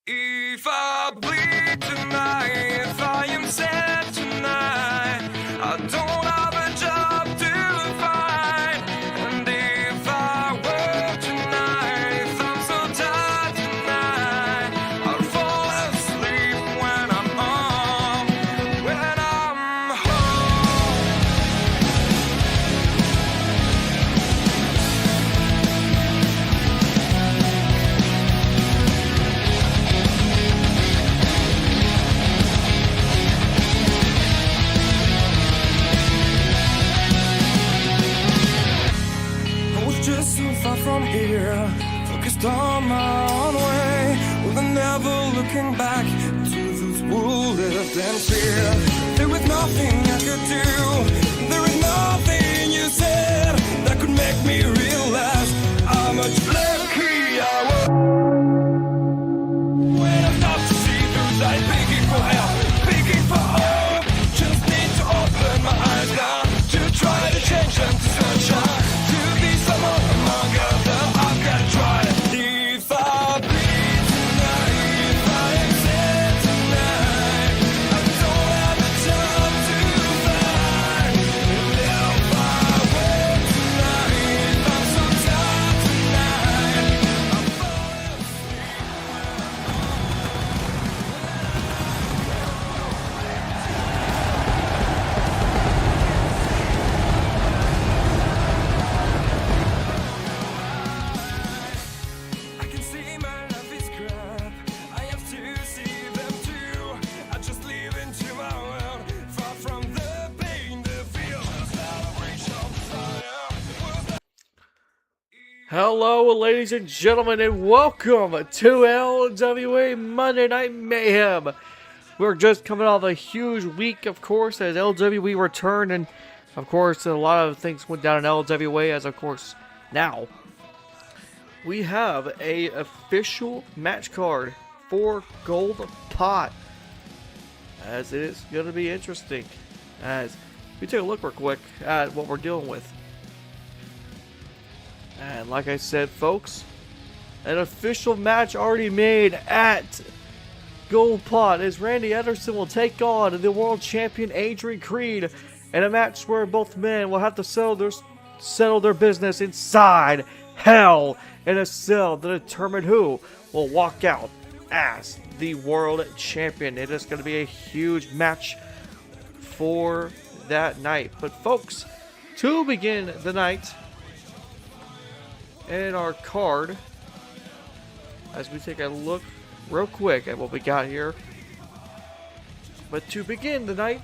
If I bleed tonight, if I am sad tonight, I don't have a job to find. And if I work tonight, if I'm so tired tonight, I'll fall asleep when I'm home, when I'm home. I was just so far from here, focused on my own way, with never looking back to those who lived in fear. There was nothing I could do, there is nothing you said that could make me realize how much lucky I was. When I start to see through light, begging for help, begging for hope, just need to open my eyes now to try to change them to sunshine, to be someone among others. I've got to try. If I bleed tonight, if I am sad tonight, I don't have a job to find. And if I work tonight, if I'm so tired tonight, I'm falling asleep. I can see my life is crap. I have to see them too. I just live into my world, far from the pain, the fear, the celebration of fire. Hello, ladies and gentlemen, and welcome to LWA Monday Night Mayhem. We're just coming off a huge week, of course, as LWA returned, and of course, a lot of things went down in LWA, as of course, now we have a official match card for Gold Pot, as it is going to be interesting, as we take a look real quick at what we're dealing with. And like I said, folks, an official match already made at Gold Pot as Randy Ederson will take on the world champion Adrian Creed in a match where both men will have to settle their business inside hell in a cell to determine who will walk out as the world champion. It is going to be a huge match for that night. But folks, to begin the night, in our card, as we take a look real quick at what we got here. But to begin the night,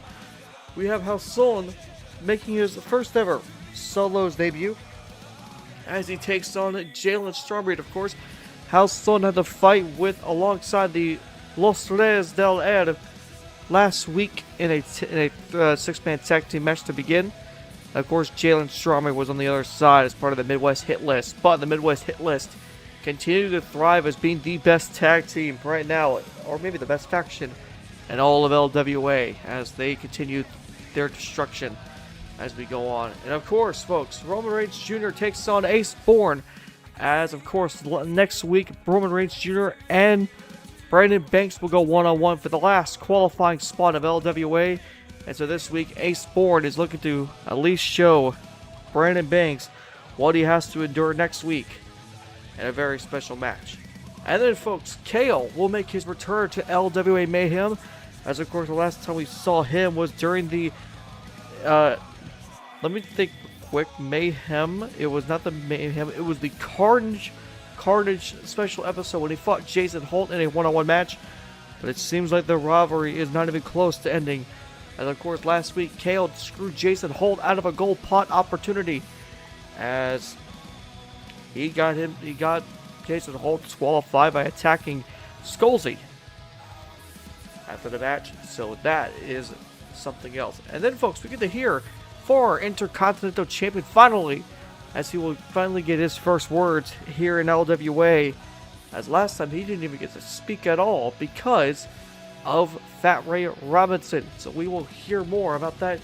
we have Halcon making his first ever solos debut as he takes on Jaylen Strongbreed. Of course, Halcon had to fight with alongside the Los Reyes del Air last week in a six-man tag team match to begin. Of course, Jaylen Strongbreed was on the other side as part of the Midwest hit list, but the Midwest hit list continue to thrive as being the best tag team right now, or maybe the best faction in all of LWA as they continue their destruction as we go on. And of course, folks, Roman Reigns Jr. takes on Ace Bourne, as of course next week Roman Reigns Jr. and Brandon Banks will go one-on-one for the last qualifying spot of LWA. And so this week, Ace Bourne is looking to at least show Brandon Banks what he has to endure next week in a very special match. And then, folks, Kale will make his return to LWA Mayhem, as of course the last time we saw him was during the, let me think quick, Mayhem. It was not the Mayhem, it was the Carnage special episode when he fought Jeison Holt in a one-on-one match. But it seems like the rivalry is not even close to ending. And of course, last week, Kale screwed Jeison Holt out of a Gold Pot opportunity, as he got Jeison Holt disqualified by attacking SkullZ after the match. So that is something else. And then, folks, we get to hear former Intercontinental Champion finally, as he will finally get his first words here in LWA, as last time he didn't even get to speak at all because of Fat Ray Robinson. So we will hear more about that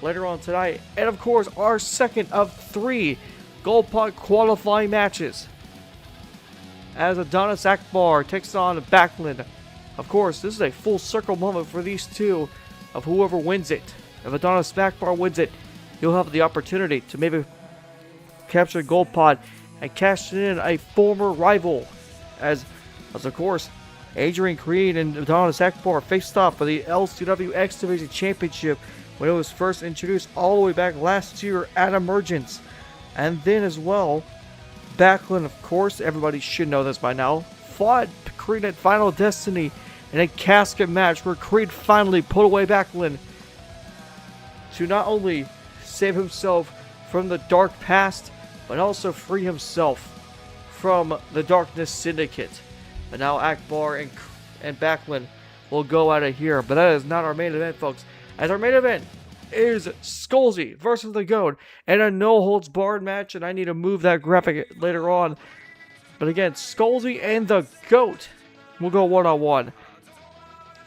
later on tonight. And of course, our second of 3 Gold Pot qualifying matches as Adonis Akbar takes on Backlund. Of course, this is a full circle moment for these two of whoever wins it. If Adonis Akbar wins it, he'll have the opportunity to maybe capture a gold pod and cash in a former rival. As of course, Adrian Creed and Adonis Akbar faced off for the LCW X Division Championship when it was first introduced all the way back last year at Emergence. And then as well, Backlund, of course, everybody should know this by now, fought Creed at Final Destiny in a casket match where Creed finally put away Backlund to not only save himself from the dark past, but also free himself from the Darkness Syndicate. But now Akbar and Backlund will go out of here. But that is not our main event, folks. As our main event is SkullZ versus the GOAT and a no-holds-barred match. And I need to move that graphic later on. But again, SkullZ and the GOAT will go one-on-one.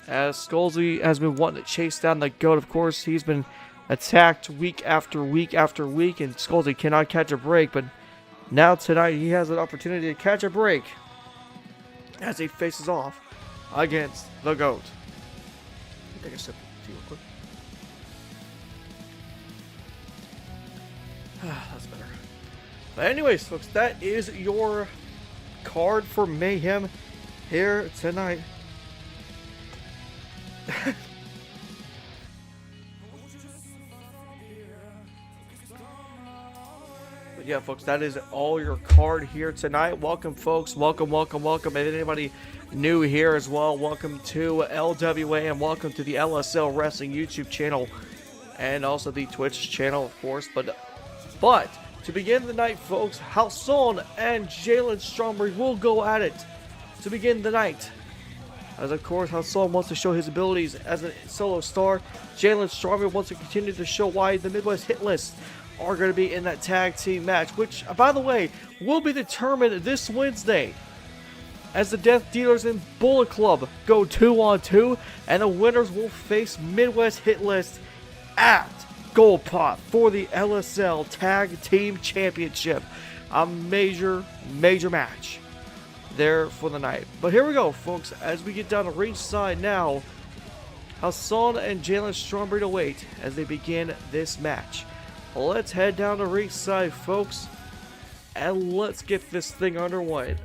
As SkullZ has been wanting to chase down the GOAT, of course, he's been attacked week after week after week, and SkullZ cannot catch a break. But now tonight, he has an opportunity to catch a break as he faces off against the GOAT. Take a sip of tea real quick. That's better. But anyways, folks, that is your card for Mayhem here tonight. But yeah, folks, that is all your card here tonight. Welcome, folks. Welcome, welcome, welcome. And anybody new here as well, welcome to LWA and welcome to the LSL Wrestling YouTube channel and also the Twitch channel, of course. But to begin the night, folks, Halcon and Jaylen Strongbreed will go at it to begin the night. As of course, Halcon wants to show his abilities as a solo star. Jaylen Strongbreed wants to continue to show why the Midwest Hit List are going to be in that tag team match, which, by the way, will be determined this Wednesday as the Death Dealers and Bullet Club go 2-on-2, and the winners will face Midwest Hit List at Gold Pot for the LSL Tag Team Championship. A major match there for the night. But here we go, folks, as we get down to ringside now. Halcon and Jaylen Strongbreed await as they begin this match. Let's head down to ringside, folks, and let's get this thing underway.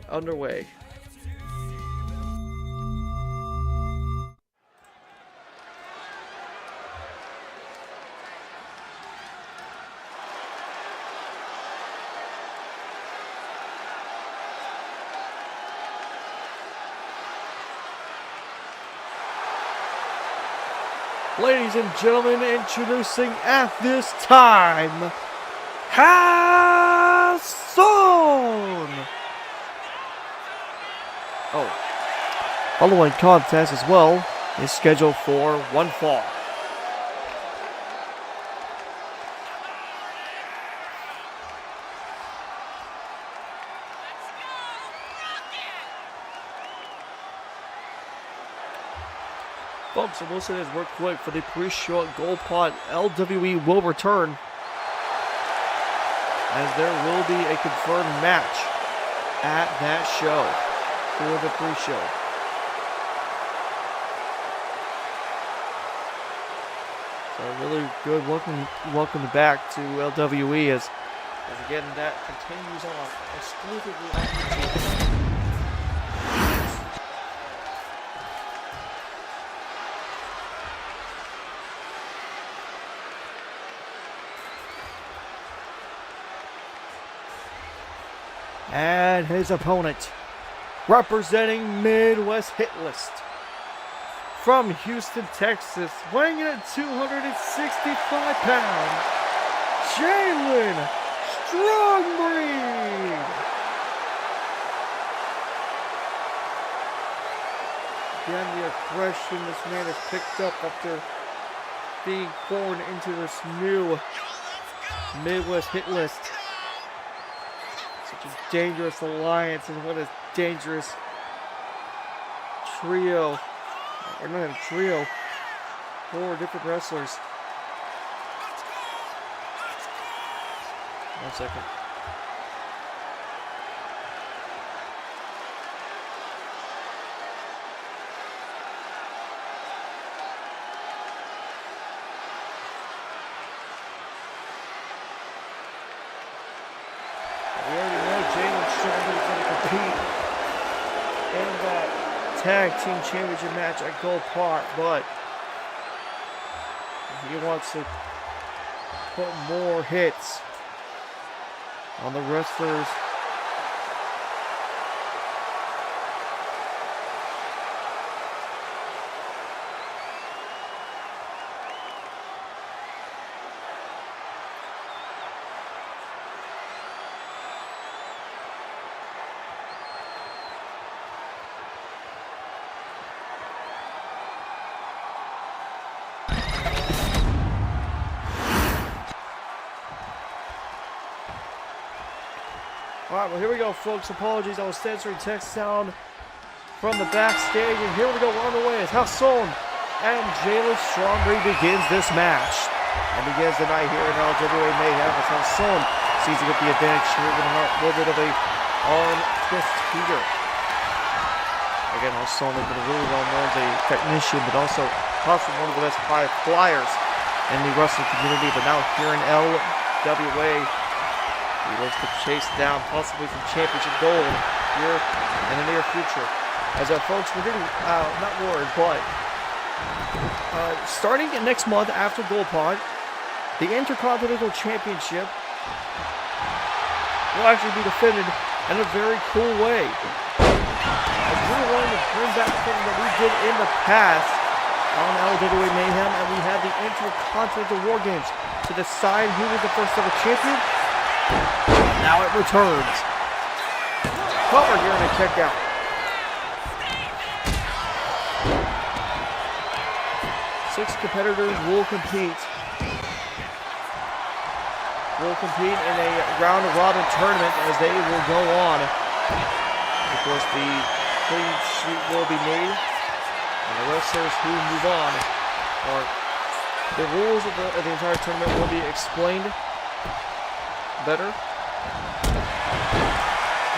Ladies and gentlemen, introducing at this time, Halcon! Following contest as well is scheduled for one fall. Folks, and we'll say this real quick for the pre-show at Gold Pot. LWE will return as there will be a confirmed match at that show for the pre-show. So really good welcome back to LWE as again that continues on exclusively on YouTube. And his opponent, representing Midwest Hit List, from Houston, Texas, weighing in at 265 pounds, Jaylen Strongbreed. Again, the aggression this man has picked up after being born into this new Midwest Hit List. Such a dangerous alliance, and what a dangerous trio, or not a trio, 4 different wrestlers. 1 second. Strongbreed is going to compete in that tag team championship match at Gold Pot, but he wants to put more hits on the wrestlers. Alright, well here we go, folks. Apologies, I was censoring text sound from the backstage. And here we go, we're on the way. It's Halcon and Jaylen Strongbreed begins this match. And begins the night here in LWA Mayhem as Halcon sees to get the advantage here with a little bit of a arm twist here. Again, Halcon has been really well known as a technician, but also possibly one of the best high flyers in the wrestling community. But now here in LWA, he looks to chase down possibly some championship gold here in the near future. As folks, we're getting not worried, but starting next month after Gold Pod, the Intercontinental Championship will actually be defended in a very cool way. As we're wanting to bring back something that we did in the past on LWA Mayhem, and we had the Intercontinental War Games to decide who was the first ever champion. Now it returns. Cover here and a kick out. Six competitors will compete. In a round robin tournament as they will go on. Of course, the clean sheet will be made, and the wrestlers who move on are the rules of the entire tournament will be explained better.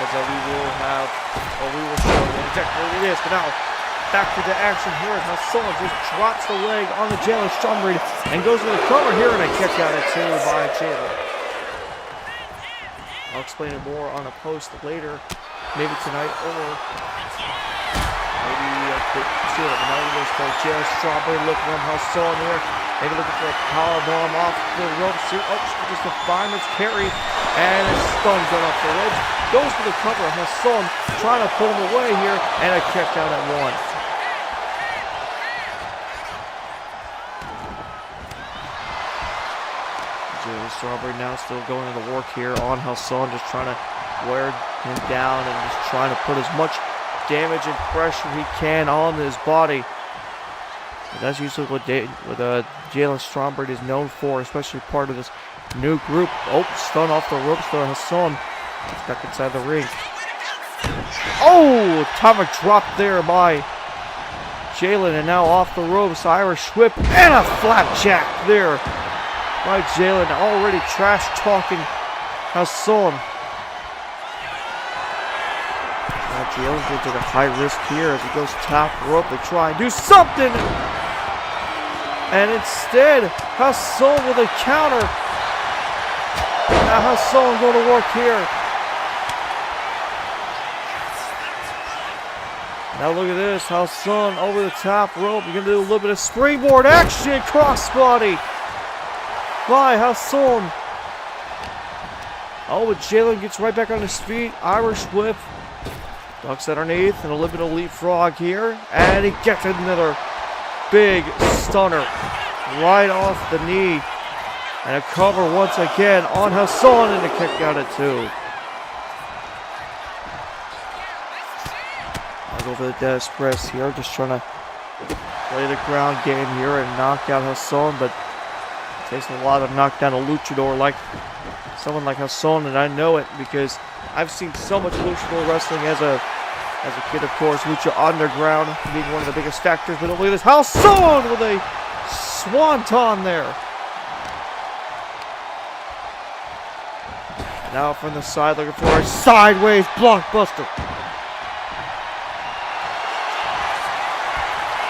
As we will have, or we will show exactly what it is. But now, back to the action here as Halcon just drops the leg on the Jaylen Strongbreed and goes to the cover here and a kick out at 2 by Jaylen. I'll explain it more on a post later, maybe tonight or maybe sooner. But now we go to Jaylen Strongbreed looking on Halcon here. Maybe looking for a powerbomb off the ropes here. Oh, just a fireman's carry. And a stun gun off the ledge. Goes for the cover. Halcon trying to pull him away here. And a kick out at 1. Jaylen Strongbreed now still going into work here on Halcon. Just trying to wear him down and just trying to put as much damage and pressure he can on his body. But that's usually what Jaylen Strongbreed is known for, especially part of this new group. Oh, stun off the ropes for Halcon. He's back inside the ring. Oh, atomic drop there by Jaylen, and now off the ropes, Irish whip and a flapjack there by Jaylen, already trash talking Halcon. Now Jaylen going to take a high risk here as he goes top rope to try and do something. And instead, Halcon with a counter. Now Halcon going to work here. Now look at this. Halcon over the top rope. You're going to do a little bit of springboard action. Crossbody by Halcon. Oh, but Jaylen gets right back on his feet. Irish whip. Ducks underneath and a little bit of leapfrog here. And he gets another big stunner right off the knee. And a cover once again on Halcon and a kick out at 2. I'll go for the death press here. Just trying to play the ground game here and knock out Halcon. But it takes a lot to knock down a luchador like someone like Halcon. And I know it because I've seen so much luchador wrestling as a kid, of course. Lucha Underground being one of the biggest factors. But look at this. Halcon with a swanton there. Now from the side, looking for a sideways blockbuster.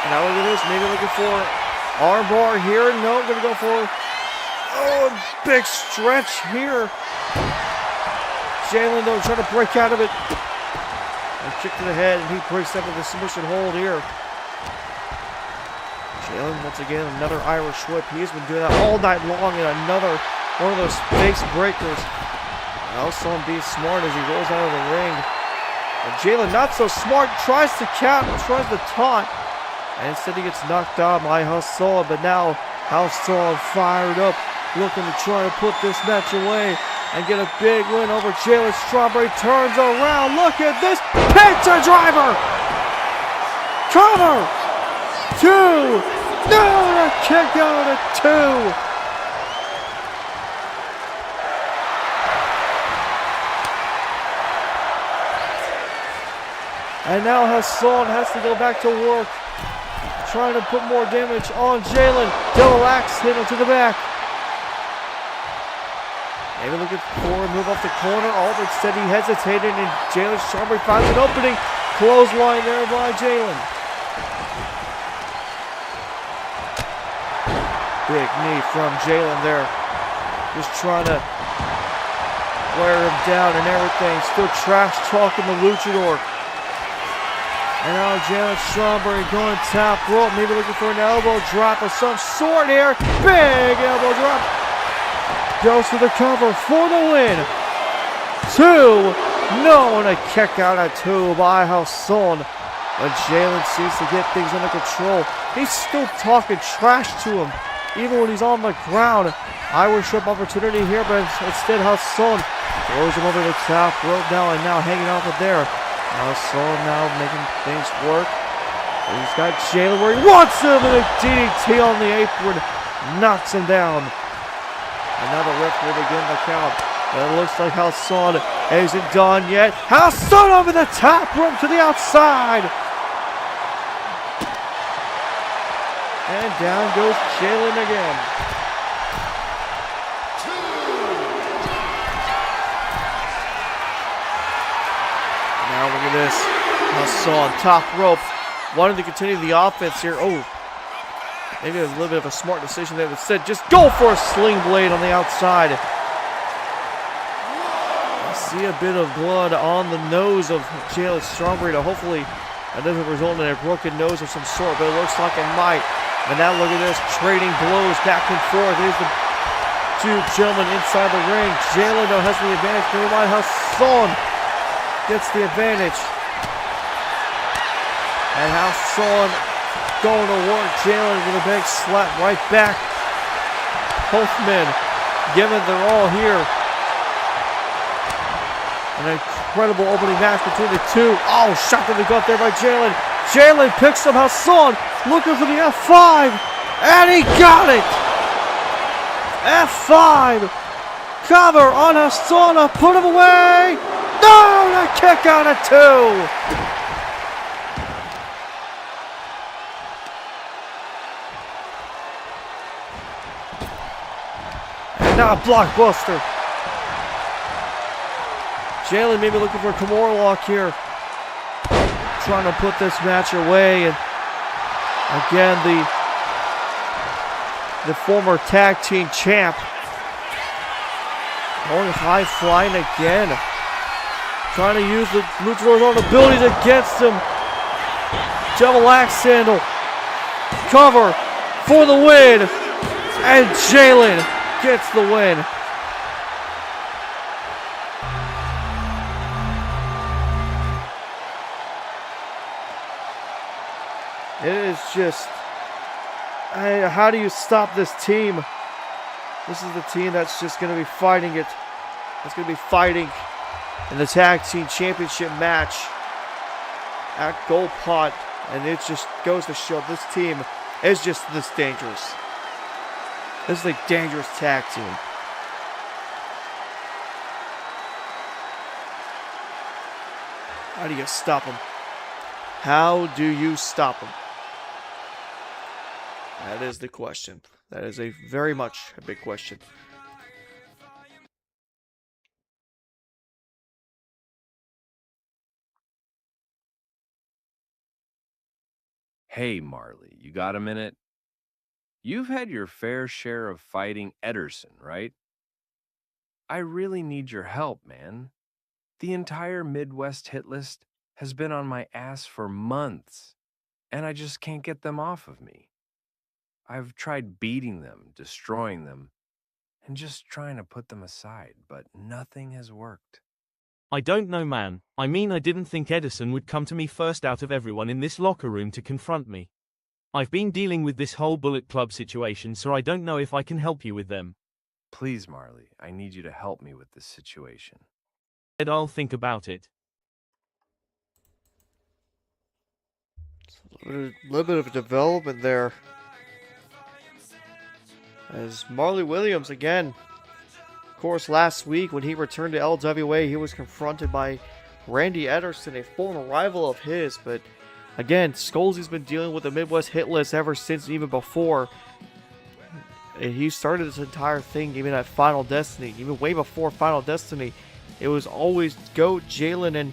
Now look at this, maybe looking for armbar here. No, gonna go for a big stretch here. Jaylen, though, trying to break out of it. A kick to the head, and he breaks up with a submission hold here. Jaylen, once again, another Irish whip. He's been doing that all night long, and another one of those face breakers. Halcon being smart as he rolls out of the ring. And Jaylen, not so smart, tries to count, tries to taunt. And instead he gets knocked out by Halcon, but now Halcon fired up, looking to try to put this match away and get a big win over Jaylen Strongbreed. Turns around, look at this, pizza driver! Cover! 2! No, a kick out at 2! And now Halcon has to go back to work, trying to put more damage on Jaylen. Double axe hit him to the back. Maybe looking for a move off the corner. Oh, instead he hesitated, and Jaylen Strongbreed finds an opening. Clothesline there by Jaylen. Big knee from Jaylen there. Just trying to wear him down and everything. Still trash talking the luchador. And now Jaylen Strongbreed going top rope, maybe looking for an elbow drop of some sort here. Big elbow drop. Goes for the cover for the win. 2. No, and a kick out at 2 by Halcon. But Jaylen seems to get things under control. He's still talking trash to him, even when he's on the ground. Irish whip opportunity here, but instead Halcon throws him over the top rope now, and now hanging off of there. Halcon now making things work. He's got Jaylen where he wants him, and a DDT on the apron knocks him down. And now the ref will begin the count. And it looks like Halcon isn't done yet. Halcon over the top rope to the outside. And down goes Jaylen again. Now look at this. Halcon, top rope. Wanted to continue the offense here. Oh, maybe a little bit of a smart decision there. Instead, just go for a sling blade on the outside. I see a bit of blood on the nose of Jaylen Strongbreed. Hopefully, that doesn't result in a broken nose of some sort, but it looks like it might. And now look at this, trading blows back and forth. Here's the two gentlemen inside the ring. Jaylen, though, has the advantage. Never mind, Halcon gets the advantage. And Halcon going to work Jaylen with a big slap right back. Both men giving their all here. An incredible opening match between the two. Oh, shot to the gut there by Jaylen. Jaylen picks up Halcon, looking for the F5, and he got it! F5! Cover on Halcon, put him away! No, the kick out at 2! And now a blockbuster. Jaylen maybe looking for a Kimura lock here. Trying to put this match away. And again, the former tag team champ going high flying again. Trying to use the luchador's own abilities against him. Double axe handle. Cover for the win. And Jaylen gets the win. It is just, how do you stop this team? This is the team that's just going to be fighting it. It's going to be fighting in the tag team championship match at Gold Pot. And it just goes to show this team is just this dangerous. This is a dangerous tag team. How do you stop them? How do you stop them? That is the question. That is a very much a big question. Hey, Marley, you got a minute? You've had your fair share of fighting Ederson, right? I really need your help, man. The entire Midwest hit list has been on my ass for months, and I just can't get them off of me. I've tried beating them, destroying them, and just trying to put them aside, but nothing has worked. I don't know, man. I mean, I didn't think Edison would come to me first out of everyone in this locker room to confront me. I've been dealing with this whole Bullet Club situation, so I don't know if I can help you with them. Please, Marley, I need you to help me with this situation. Ed, I'll think about it. A little bit of a development there. As Marley Williams again. Of course, last week when he returned to LWA, he was confronted by Randy Ederson, a former rival of his. But again, SkullZ's been dealing with the Midwest hit list ever since, even before. He started this entire thing even at Final Destiny, even way before Final Destiny. It was always GOAT, Jaylen, and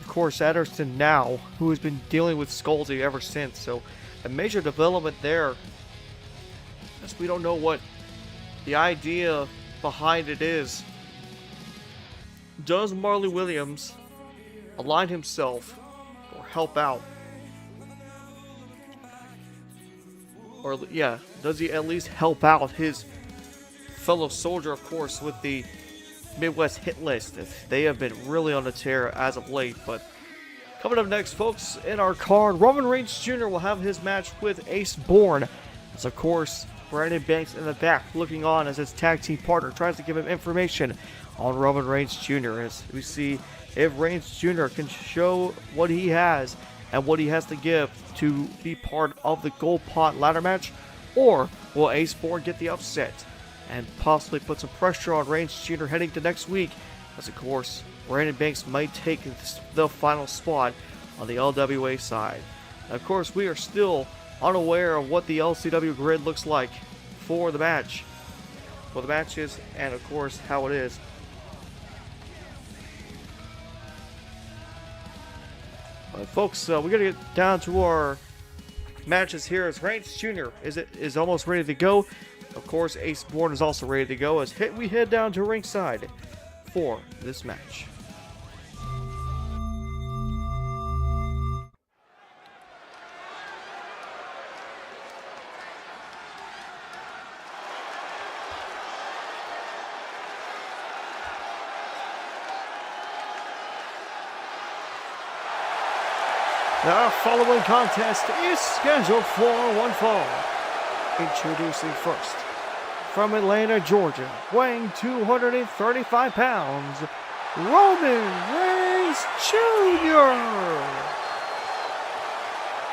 of course Ederson now, who has been dealing with SkullZ ever since. So a major development there. As we don't know what the idea behind it is. Does Marley Williams align himself or help out? Or yeah, does he at least help out his fellow soldier, of course, with the Midwest hit list? They have been really on the tear as of late. But coming up next, folks, in our card, Roman Reigns Jr. will have his match with Ace Bourne. As of course, Brandon Banks in the back looking on as his tag team partner tries to give him information on Roman Reigns Jr. As we see if Reigns Jr. can show what he has and what he has to give to be part of the gold pot ladder match, or will Ace Bourne get the upset and possibly put some pressure on Reigns Jr. heading to next week, as of course Brandon Banks might take the final spot on the LWA side. Now, of course, we are still unaware of what the LCW grid looks like for the match, the matches, and of course how it is. But folks, we gotta get down to our matches here. As Reigns Jr. is almost ready to go. Of course, Ace Bourne is also ready to go. As we head down to ringside for this match. The following contest is scheduled for one fall. Introducing first, from Atlanta, Georgia, weighing 235 pounds, Roman Reigns Jr.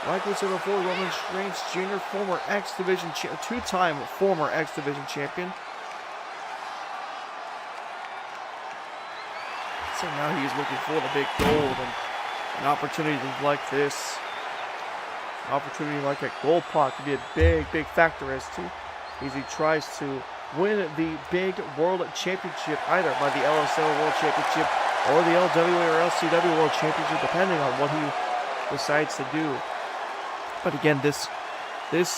Like we said before, Roman Reigns Jr., former X Division, two-time former X Division champion. So now he's looking for the big gold, and an opportunity like this, an opportunity like a gold pot could be a big factor as he tries to win the big world championship, either by the LSL World Championship or the LWA or LCW World Championship, depending on what he decides to do. But again, this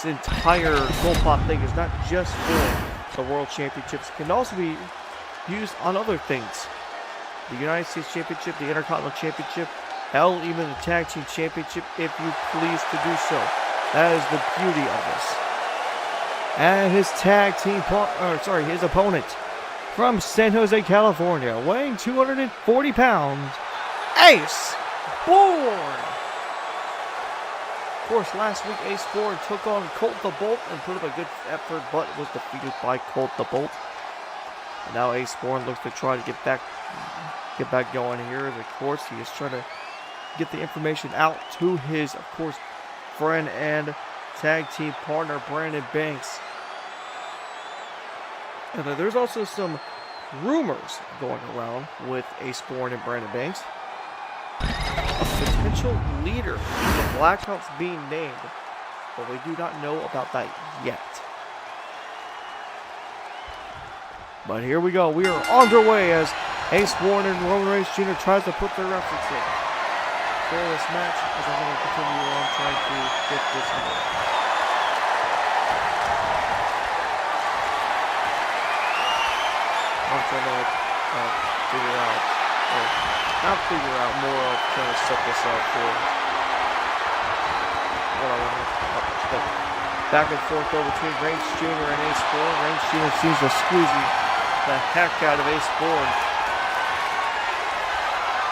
entire gold pot thing is not just for the World Championships. It can also be used on other things. The United States Championship, the Intercontinental Championship, hell, even the Tag Team Championship, if you please to do so. That is the beauty of this. And his his opponent from San Jose, California, weighing 240 pounds, Ace Bourne. Of course, last week Ace Bourne took on Colt the Bolt and put up a good effort, but was defeated by Colt the Bolt. And now Ace Bourne looks to try to get back going here. Of course, he is trying to get the information out to his, of course, friend and tag team partner Brandon Banks. And there's also some rumors going around with Ace Bourne and Brandon Banks. A potential leader in the Blackouts being named, but we do not know about that yet. But here we go. We are underway as Ace Bourne and Roman Reigns Jr. tries to put their efforts in for this match, as I'm going to continue on trying to get this going. I'm trying to figure out I'll figure out more. I'll kind of set this up for what I want to. Back and forth go between Reigns Jr. and Ace Bourne. Reigns Jr. seems to squeeze the heck out of Ace Bourne.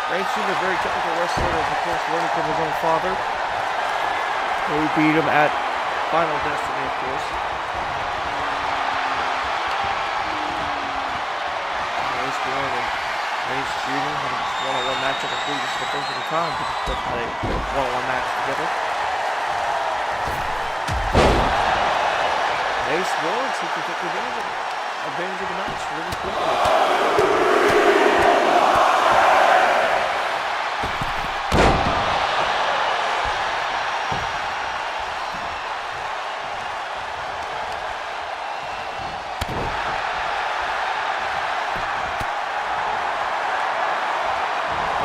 Reigns Jr. is a very technical wrestler, of course, learning from his own father. He beat him at Final Destiny, of course. Ace Bourne and Reigns Jr. had a one-on-one matchup. I believe this is the first of the time they had a one-on-one match together. Ace Bourne seems to take advantage of the match really quickly.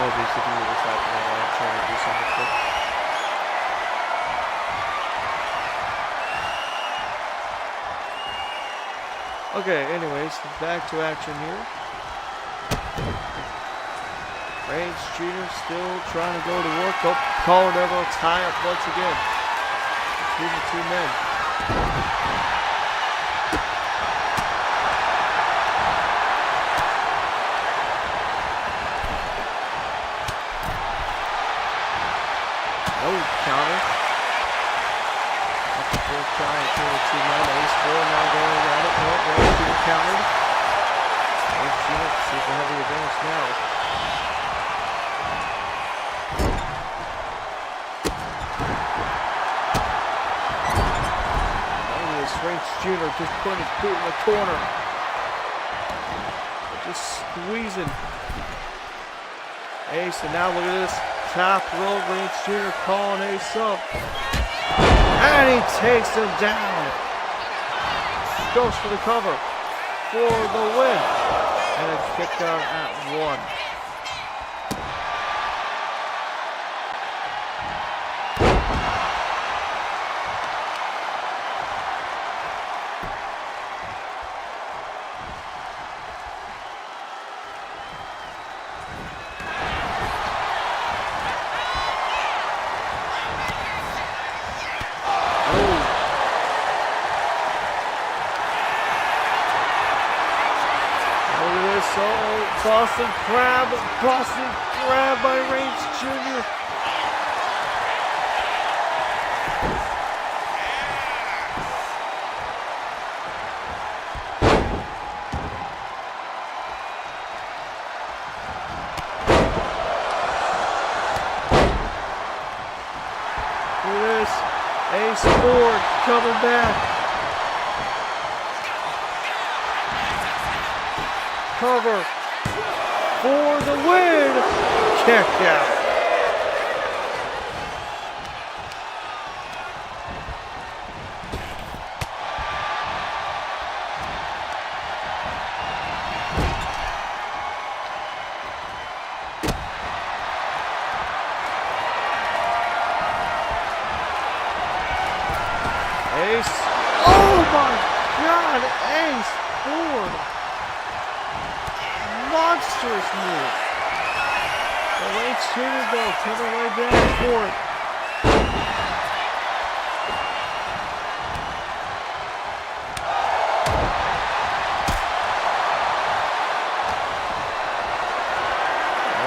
Obviously, if you were just happening, I'm trying to do something quick. Okay, anyways, back to action here. Reigns Jr. still trying to go to work. Oh, collar elbow tie up once again between the two men. Oh, counter. Up the full try between the two men. Ace Bourne now going around it. No, Reigns Jr. countered. Reigns Jr. seems to have the advantage now. Reigns Jr. just putting his boot in the corner. Just squeezing. Ace, and now look at this. Top rope, Reigns Jr. calling Ace up. And he takes him down. Goes for the cover for the win. And a kick out at 1. Boston Crab by Reigns Jr. Look at this. Ace Bourne coming back. Cover. For the win! Kick out. Ace. Oh my God! Ace Bourne. Monstrous move. The Reigns Jr. though coming right down for it.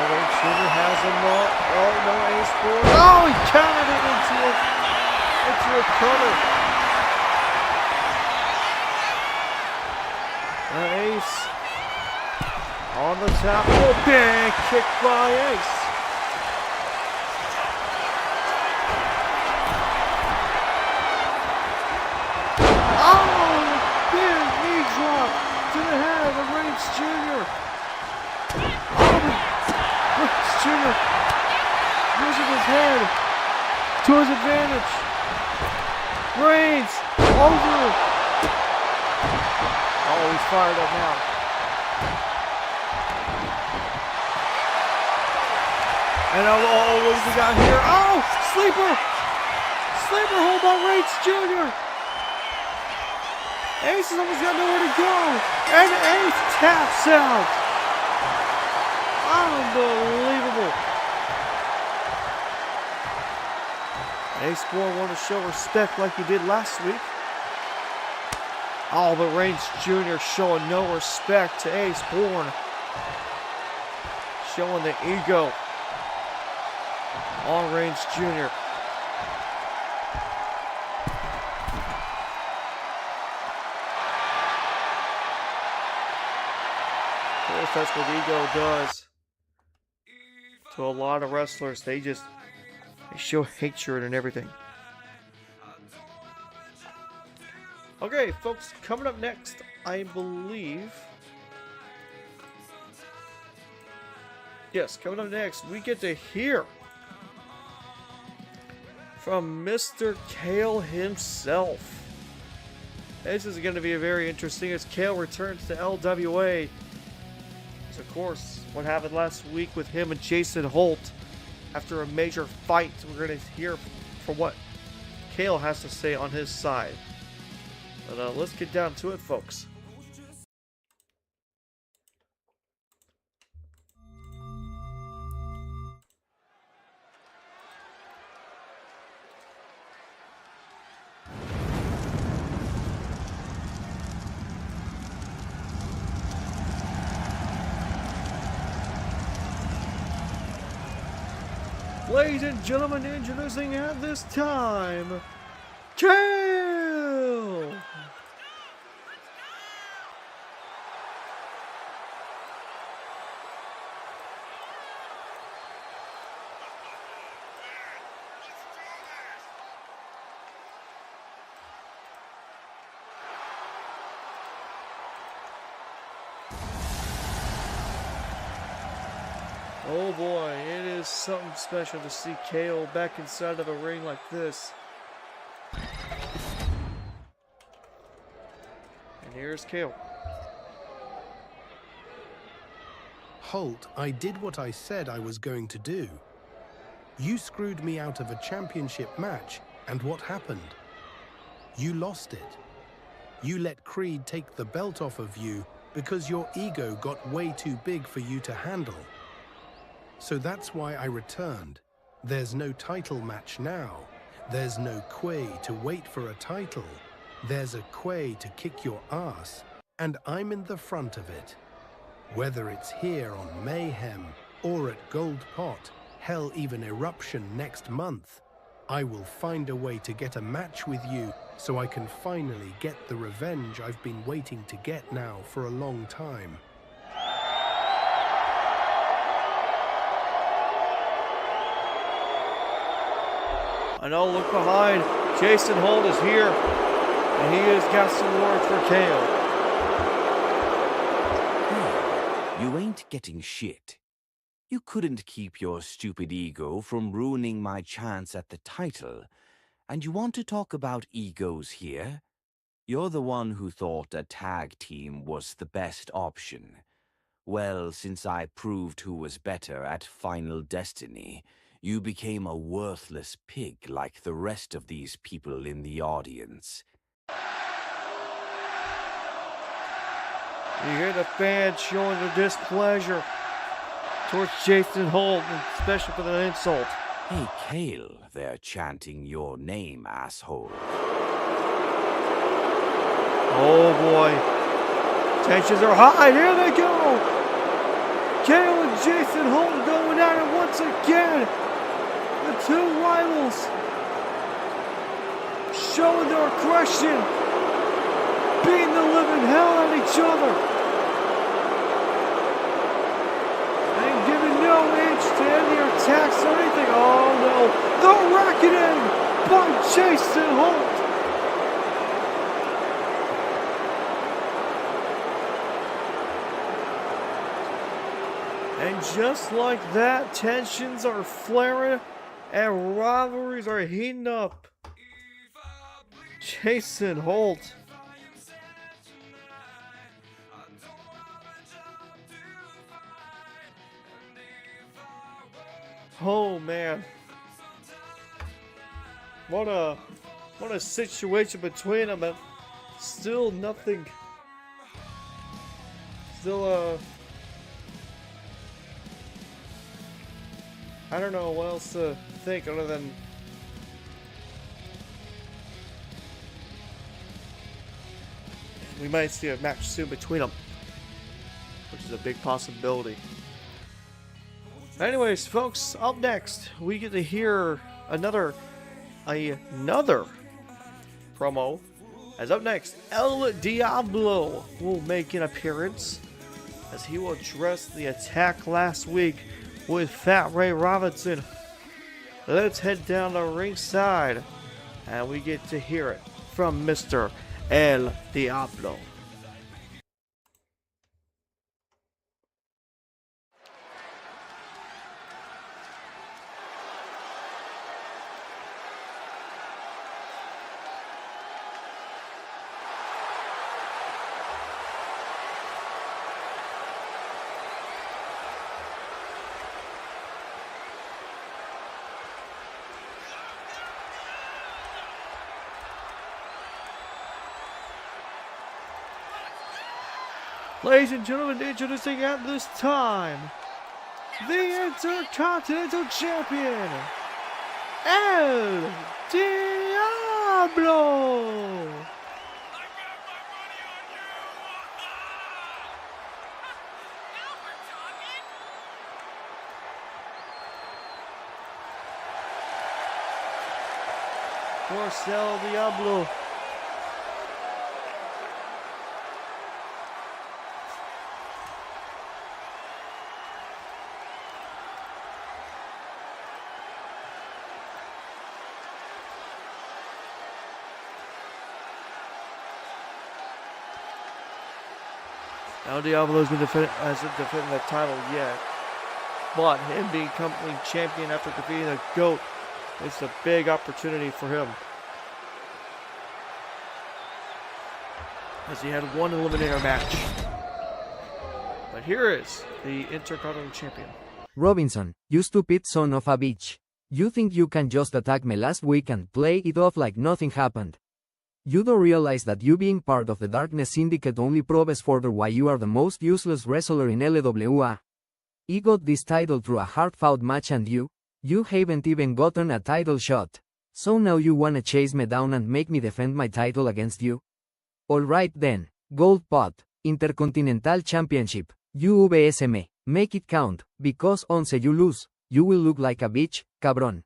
Reigns Jr. has him up. Oh no, Ace Bourne. Oh, he countered it into a cover. Ace. On the top, oh, big kick by Ace. Oh, big knee drop to the head of Reigns Jr. Oh, Reigns Jr. using his head to his advantage. Reigns over. Oh, he's fired up now. And what do we got here? Oh, sleeper! Sleeper hold by Reigns Jr. Ace has almost got nowhere to go. And Ace taps out. Oh Unbelievable. Ace Bourne wanted to show respect like he did last week. Oh, but Reigns Jr. showing no respect to Ace Bourne. Showing the ego on Reigns Jr. Of course, that's what ego does to a lot of wrestlers. They show hatred and everything. Okay, folks, coming up next, I believe. Yes, coming up next, we get to hear from Mr. Kale himself. This is going to be very interesting as Kale returns to LWA. Because, of course, what happened last week with him and Jeison Holt after a major fight. We're going to hear from what Kale has to say on his side. But let's get down to it, folks. Ladies and gentlemen, introducing at this time, Kale! Oh boy, it is something special to see Kale back inside of a ring like this. And here's Kale. Holt, I did what I said I was going to do. You screwed me out of a championship match, and what happened? You lost it. You let Creed take the belt off of you because your ego got way too big for you to handle. So that's why I returned. There's no title match now. There's no Quay to wait for a title. There's a Quay to kick your ass, and I'm in the front of it. Whether it's here on Mayhem, or at Gold Pot, hell, even Eruption next month, I will find a way to get a match with you so I can finally get the revenge I've been waiting to get now for a long time. I know, look behind. Jeison Holt is here. And he has got some words for Kale. You ain't getting shit. You couldn't keep your stupid ego from ruining my chance at the title. And you want to talk about egos here? You're the one who thought a tag team was the best option. Well, since I proved who was better at Final Destiny, you became a worthless pig like the rest of these people in the audience. You hear the fans showing their displeasure towards Jeison Holt, especially for the insult. Hey, Kale, they're chanting your name, asshole. Oh boy. Tensions are high. Here they go. Kale and Jeison Holt going at it once again. The two rivals showing their aggression, beating the living hell out of each other, and giving no inch to any attacks or anything. Oh no, the racketing by Jeison Holt. And just like that, tensions are flaring and rivalries are heating up. Jeison Holt. Oh man. What a situation between them, and still nothing. I don't know what else to think other than we might see a match soon between them, which is a big possibility. Anyways, folks, up next we get to hear another promo. As up next, El Diablo will make an appearance as he will address the attack last week with Fat Ray Robinson. Let's head down the ringside and we get to hear it from Mr. El Diablo. Ladies and gentlemen, introducing at this time, the Intercontinental Champion, El Diablo! Of course, El Diablo. El Diablo hasn't defended the title yet, but him being company champion after defeating the GOAT is a big opportunity for him, as he had one eliminator match. But here is the Intercontinental Champion. Robinson, you stupid son of a bitch. You think you can just attack me last week and play it off like nothing happened? You don't realize that you being part of the Darkness Syndicate only proves further why you are the most useless wrestler in LWA. He got this title through a hard-fought match and you haven't even gotten a title shot. So now you wanna chase me down and make me defend my title against you? Alright then, Gold Pot, Intercontinental Championship, UVSM, make it count, because once you lose, you will look like a bitch, cabrón.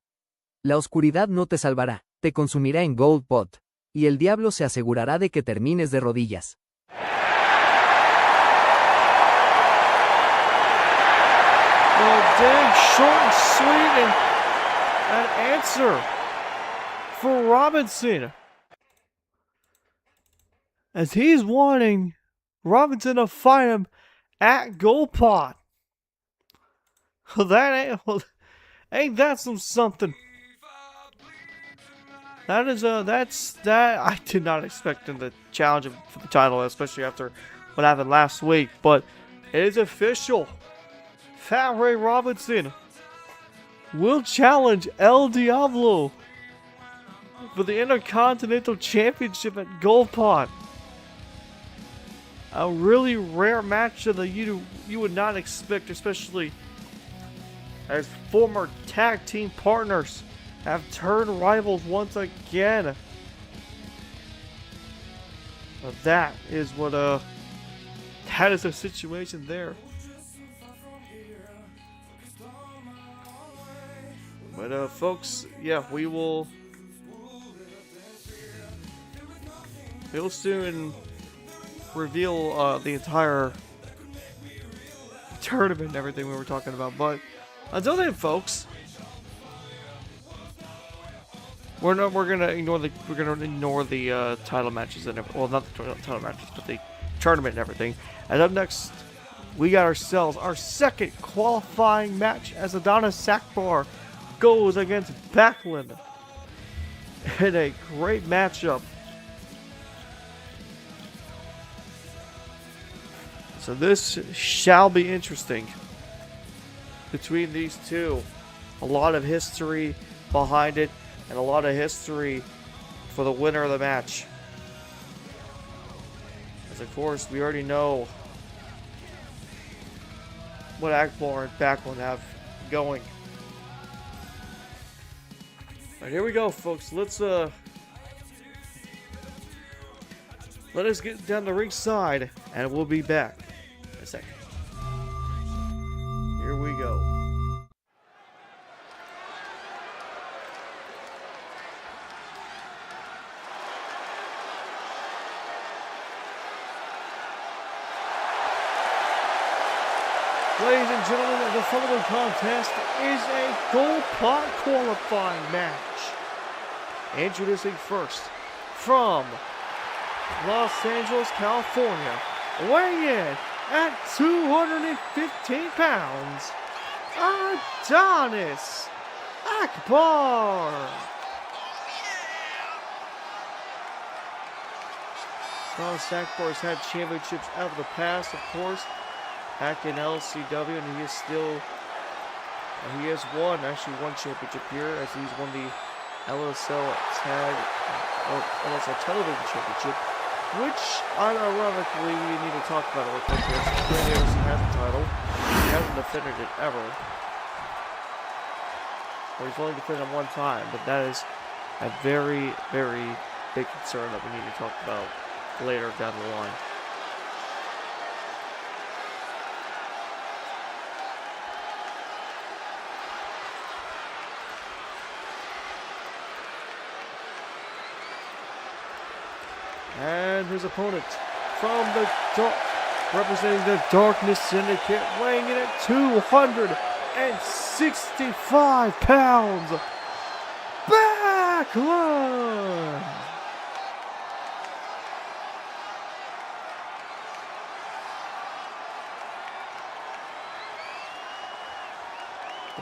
La oscuridad no te salvará, te consumirá en Gold Pot. Y el diablo se asegurará de que termines de rodillas. Well, dang, short and sweet, and an answer for Robinson, as he's wanting Robinson to fight him at Gold Pot. Well, ain't that something? I did not expect him to challenge him for the title, especially after what happened last week. But it is official. Fat Ray Robinson will challenge El Diablo for the Intercontinental Championship at Gold Pot. A really rare match that you would not expect, especially as former tag team partners have turned rivals once again. That is the situation there. But folks, yeah, we'll soon reveal the entire tournament and everything we were talking about. But until then, folks, we're gonna ignore the title matches and well, not the title matches, but the tournament and everything. And up next, we got ourselves our second qualifying match as Adonis Akbar goes against Backlund in a great matchup. So this shall be interesting between these two. A lot of history behind it, and a lot of history for the winner of the match. As of course, we already know what Akbar and Backlund have going. Alright, here we go, folks. Let us get down the ringside, and we'll be back in a second. Here we go. Ladies and gentlemen, the following contest is a gold pot qualifying match. Introducing first, from Los Angeles, California, weighing in at 215 pounds, Adonis Akbar. Adonis Akbar has had championships out of the past, of course, back in LCW, and he has won actually one championship here, as he's won the LSL Television Championship, which ironically we need to talk about it real quick. Randy Anderson has the title. He hasn't defended it ever. Well, he's only defended it one time, but that is a very, very big concern that we need to talk about later down the line. And his opponent from representing the Darkness Syndicate, weighing in at 265 pounds, Backlund.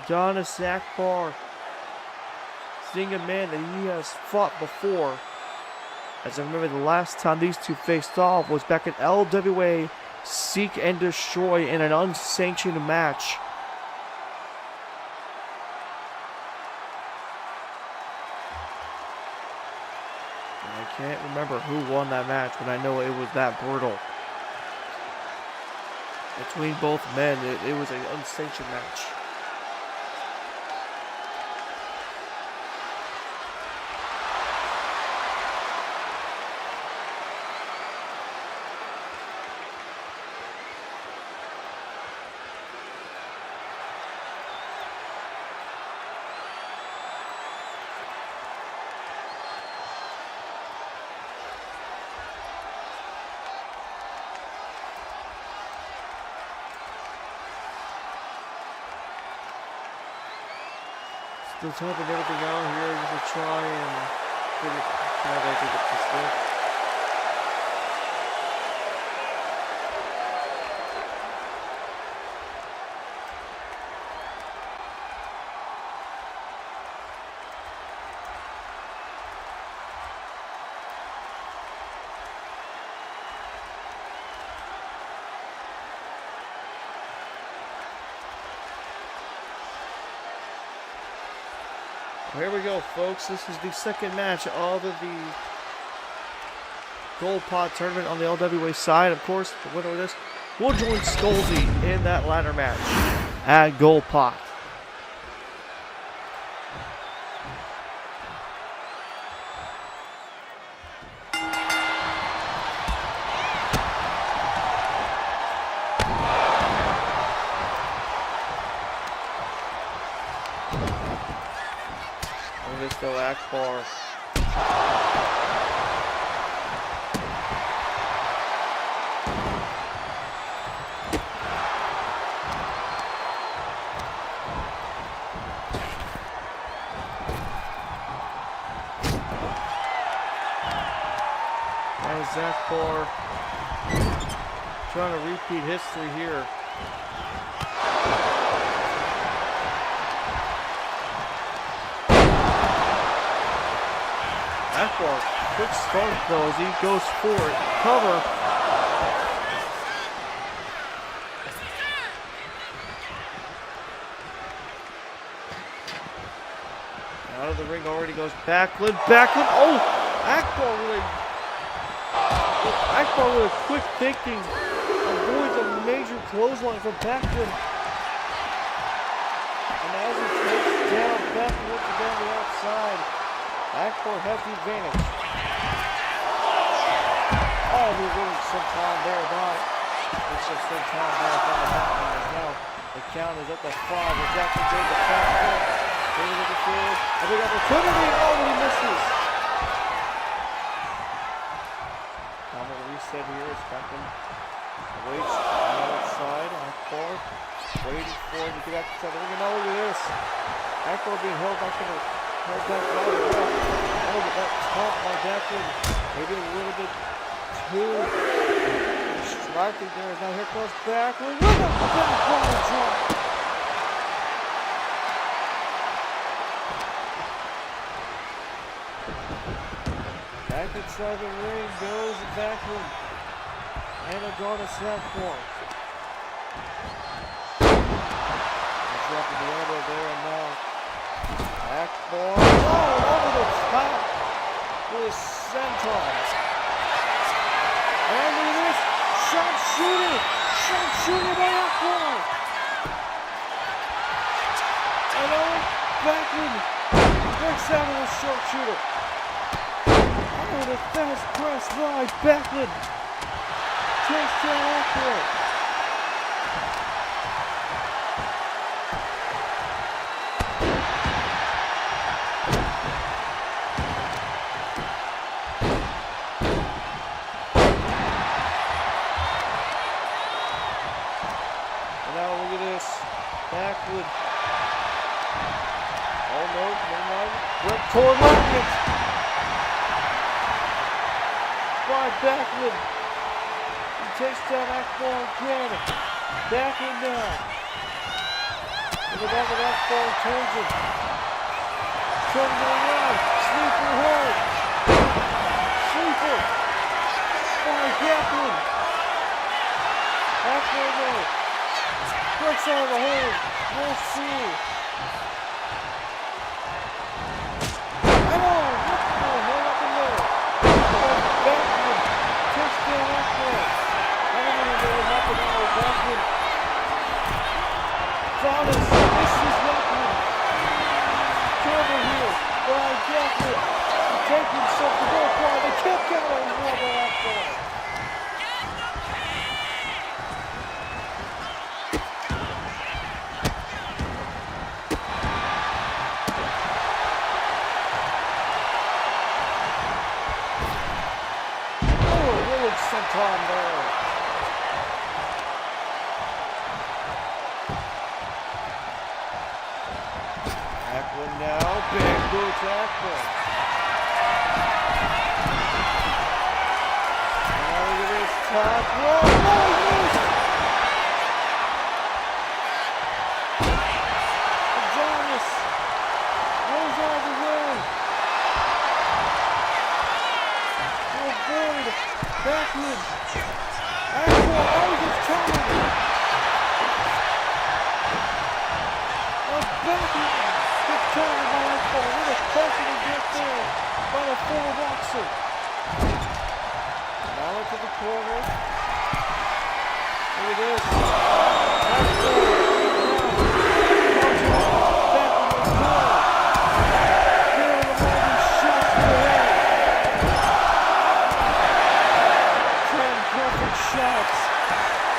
Adonis Akbar, seeing a man that he has fought before. As I remember, the last time these two faced off was back at LWA Seek and Destroy in an unsanctioned match. And I can't remember who won that match, but I know it was that brutal. Between both men, it was an unsanctioned match. Still typing everything out here to try and get this thing. Here we go, folks. This is the second match of the Gold Pot tournament on the LWA side. Of course, the winner of this will join SkullZ in that ladder match at Gold Pot. Akbar. As Akbar trying to repeat history here. Akbar, quick start though as he goes for it. Cover. Out of the ring already goes Backlund. Backlund. Oh! Akbar with a quick thinking. Avoids a major clothesline from Backlund. And as he takes down Backlund down the outside. outside. Akbar has the advantage. Oh, we're losing some time there, but it's just some time back on the mountain as now. The count is at the 5. As Jackson goes the fast foot. Over to the field. A big opportunity. Oh, but he misses. Now the reset here is Beckham. Waits on the outside. Akbar waiting for him to get back to the ring. And now look at this. Akbar being held back by the ref. Oh, but that top by Beckham. Maybe a little bit too distracting there. Now here comes Backlund. Look at that drop. Back inside the ring goes Backlund and Adonis Akbar. Dropping the elbow there, and now Akbar. Oh, over the top with senton. And look at this, sharpshooter by Akbar. And Backlund breaks out of the sharpshooter. Oh, the fast press by Backlund. Takes down Akbar. Backlund. Oh no, never mind. Went toward Lions. By Backlund. He takes down Akbar again. Backlund now. In the back of Akbar turns him. Turns him around. Sleeper hold. Sleeper. By Backlund. Akbar though. Breaks out of the hold. We'll see. Oh, what the hell up in there? Backlund takes down Akbar. I don't even know what happened there. Backlund. Adonis misses Backlund. Cover here by Backlund. Taking himself to go far. They kept going more by Akbar. Sometime there. Backlund now, big boots Akbar. Now look at this top rope. Oh, Adonis rolls out of the way. To avoid Backlund. Akbar, oh, gets covered. Oh, Backlund gets covered by Akbar. What a perfect get there by the former boxer. Now into the corner. Look at this. Akbar. Backlund is good. Kale the man shots to the head. Shots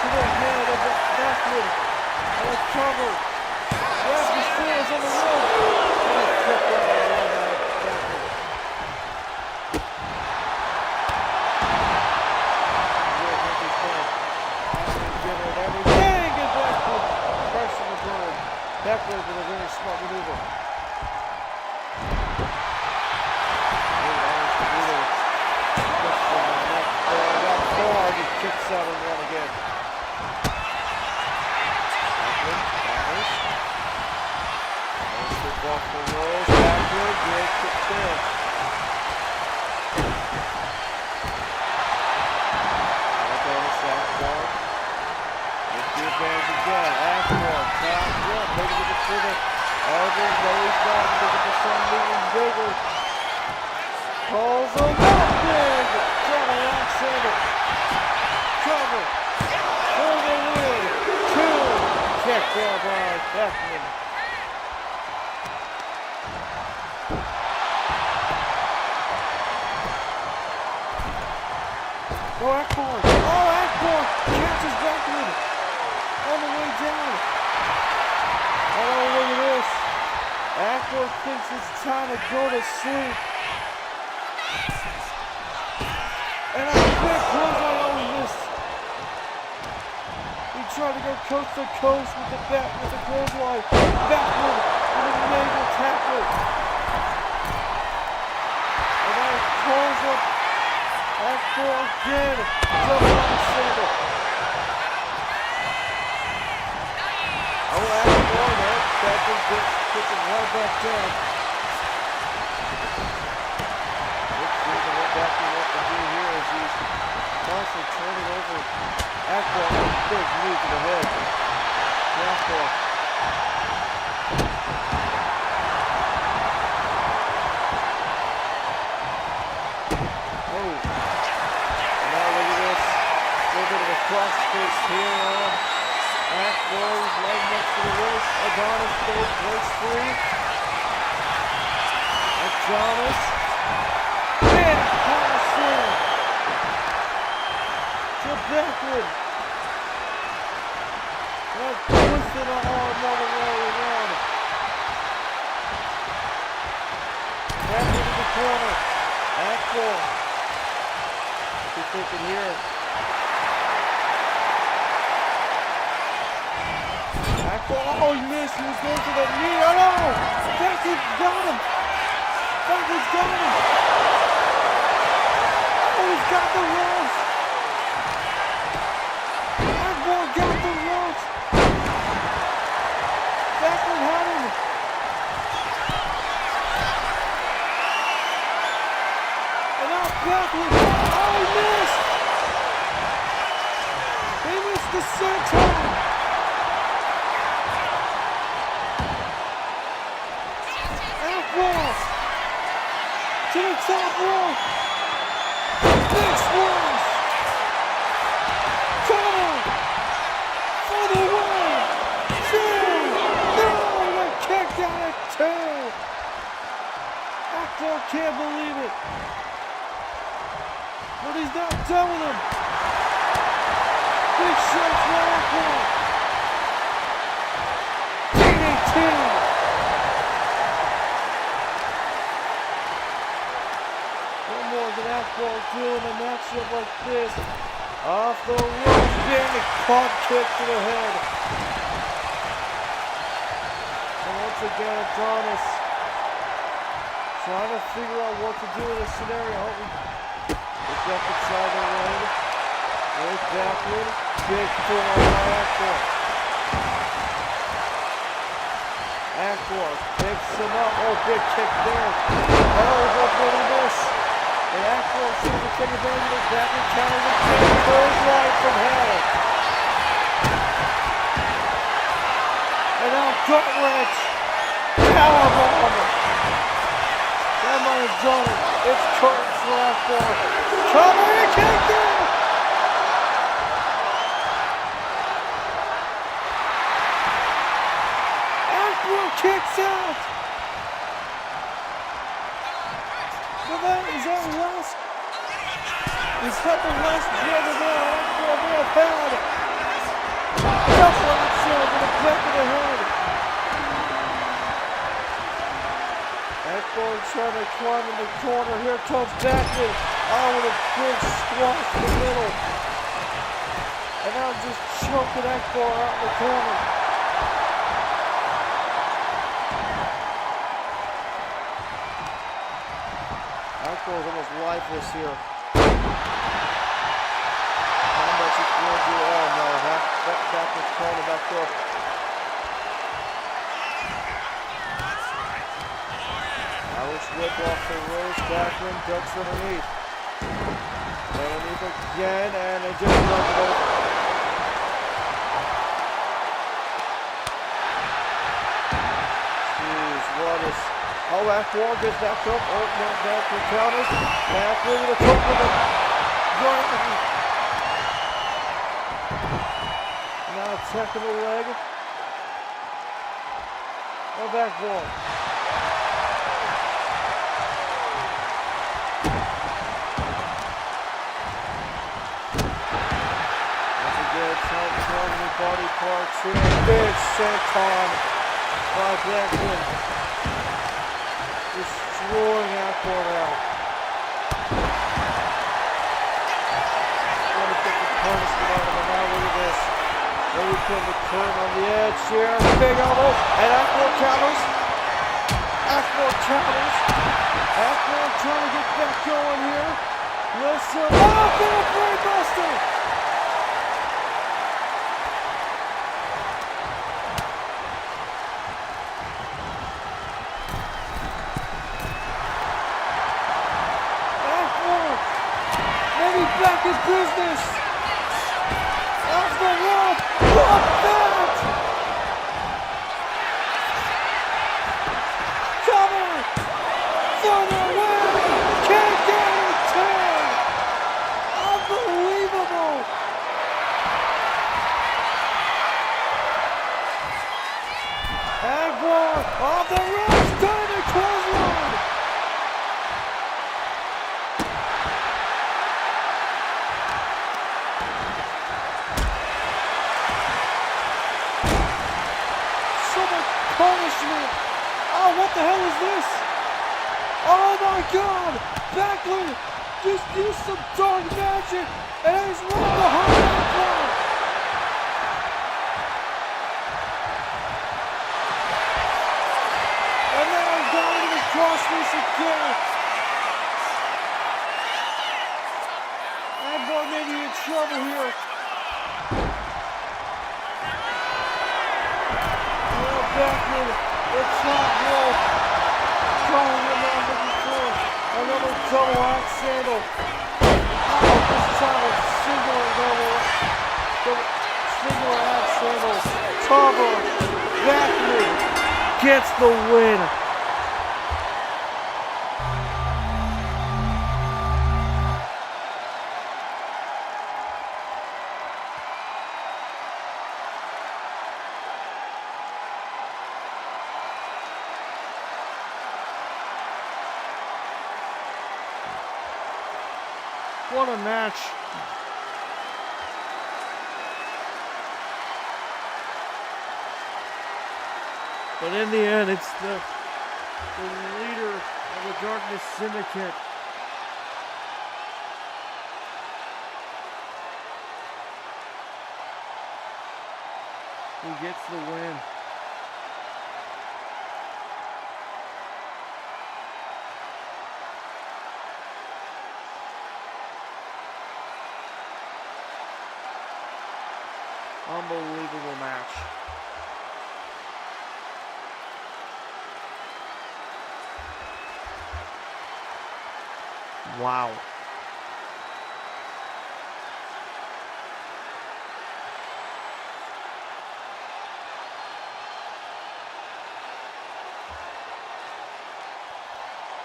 to the head of Backlund and a cover. Rasmus Fields on the rope. And a kick out of the line by Backlund. Give it everything and Backlund crushing the bird. Backlund with a very smart maneuver. He kicks out and one again. Backlund, Thomas. There's the Buffalo Rose. Backlund, great kick there. Adonis Akbar. With the advantage again. Akbar, top rope, making it to the elbow, goes back, looking for some moving bigger. Calls him up big. Trying to outside it. Cover for the win. 2. Kick there by Backlund. Oh, Akbar! Oh, Akbar catches Backlund on the way down. Oh, look at this. Akbar thinks it's time to go to sleep. And a big clothesline. Oh, he missed. He tried to go coast to coast with the clothesline. Backward with a naval tackle. And now he calls up Akbar again. Double single. Oh, Akbar there. Backward puts him right back down. Let's see what Backward wants to do here as he's constantly turning over Akbar with a big knee to the head. Akbar. Oh. And now look at this. A little bit of a cross face here on Akbar. He's right next to the waist. Adonis breaks free. Adonis. And pass in. To Backlund. And twisted an arm all the way around. Backlund in the corner. Akbar. What's he thinking here? Akbar. Oh, he missed. He was going for that knee. Oh, no! Backlund got him. Backlund's got him. Oh, he's got the ropes. Akbar got the ropes. Backlund had him. And now Backlund. Oh, he missed. He missed the senton. Akbar to the top rope. Big swings. Cover for the win. 2. No, the kick out at 2. Akbar can't believe it. But he's not done with him. Big shot for Akbar. DDT. Akbar doing a matchup like this. Off the ropes, big pump kick to the head. And once again, Adonis trying to figure out what to do in this scenario. He's back inside the ring. Right backward. Big forearm by Akbar. Akbar picks him up. Oh, big kick there. Oh, what did he miss? And Akbar seems to take advantage of it. Backlund counters the kick. Goes right from hell. And now gut wrench. Powerbomb. That might have done it. It's curtains for Akbar. Cover and kick there. Akbar kicks out. Is that last? Is that the last jab of that Akbar may have had? Just like it should, with a back of the head. Akbar trying to climb in the corner. Here comes Backlund. Oh, with a big squash in the middle. And now just choking Akbar out in the corner. Akbar's almost lifeless here. How much he's going to do? Oh no, Backlund's calling back up. Irish whip off the ropes. Backlund ducks underneath. Underneath again, and they just run it over. Jeez, what is... Oh, Akbar gets back up. Oh, no, Backlund counters. Backlund with a choke with a joint. Now attacking the leg. Oh, Akbar. Party Parks here. Big senton by Backlund. Destroying Akbar out. Trying to get the punishment out of him. Now look at this. Maybe putting the curtain on the edge here. Big elbow. And Akbar counters. Akbar trying to get back going here. Listen. Oh, big brain buster. Back in business! Off the rope! What that? Cover! For the win! Can't get it! 10! Unbelievable! Akbar off the ropes! Diamond clothesline! Punishment! Oh, what the hell is this? Oh my God! Backlund just used some dark magic, and he's right behind Akbar. And now he's going to cross this again. Akbar may be in trouble here. Backlund, the top rope, throwing him down to the floor. Another double axe handle. This time a single axe handle. Cover. Backlund gets the win. What a match. But in the end, it's the leader of the Darkness Syndicate. Who gets the win. Unbelievable match. Wow.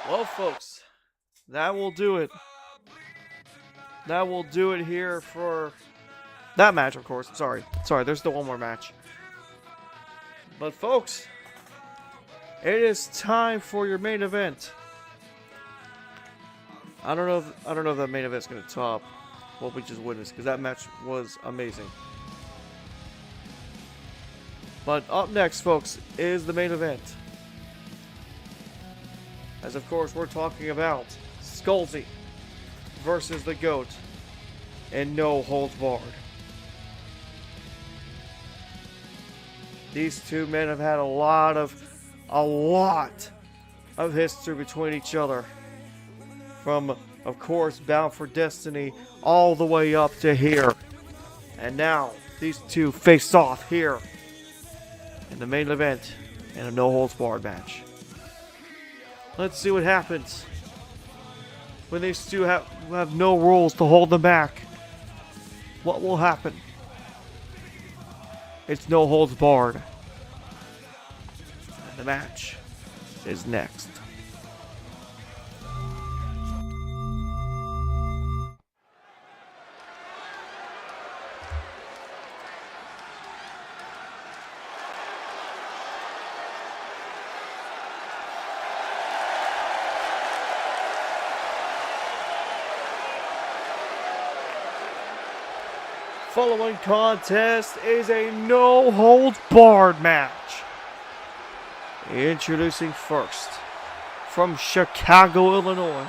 Well, folks, that will do it. That will do it here for that match, of course. Sorry, there's still one more match. But folks, it is time for your main event. I don't know if that main event's gonna top what we just witnessed, because that match was amazing. But up next, folks, is the main event. As of course we're talking about SkullZ versus the GOAT and No Holds Barred. These two men have had a lot of history between each other. From, of course, Bound for Destiny all the way up to here. And now, these two face off here in the main event in a No Holds Barred match. Let's see what happens when these two have no rules to hold them back. What will happen? It's No Holds Barred. And the match is next. following contest is a no-holds-barred match. Introducing first, from Chicago, Illinois,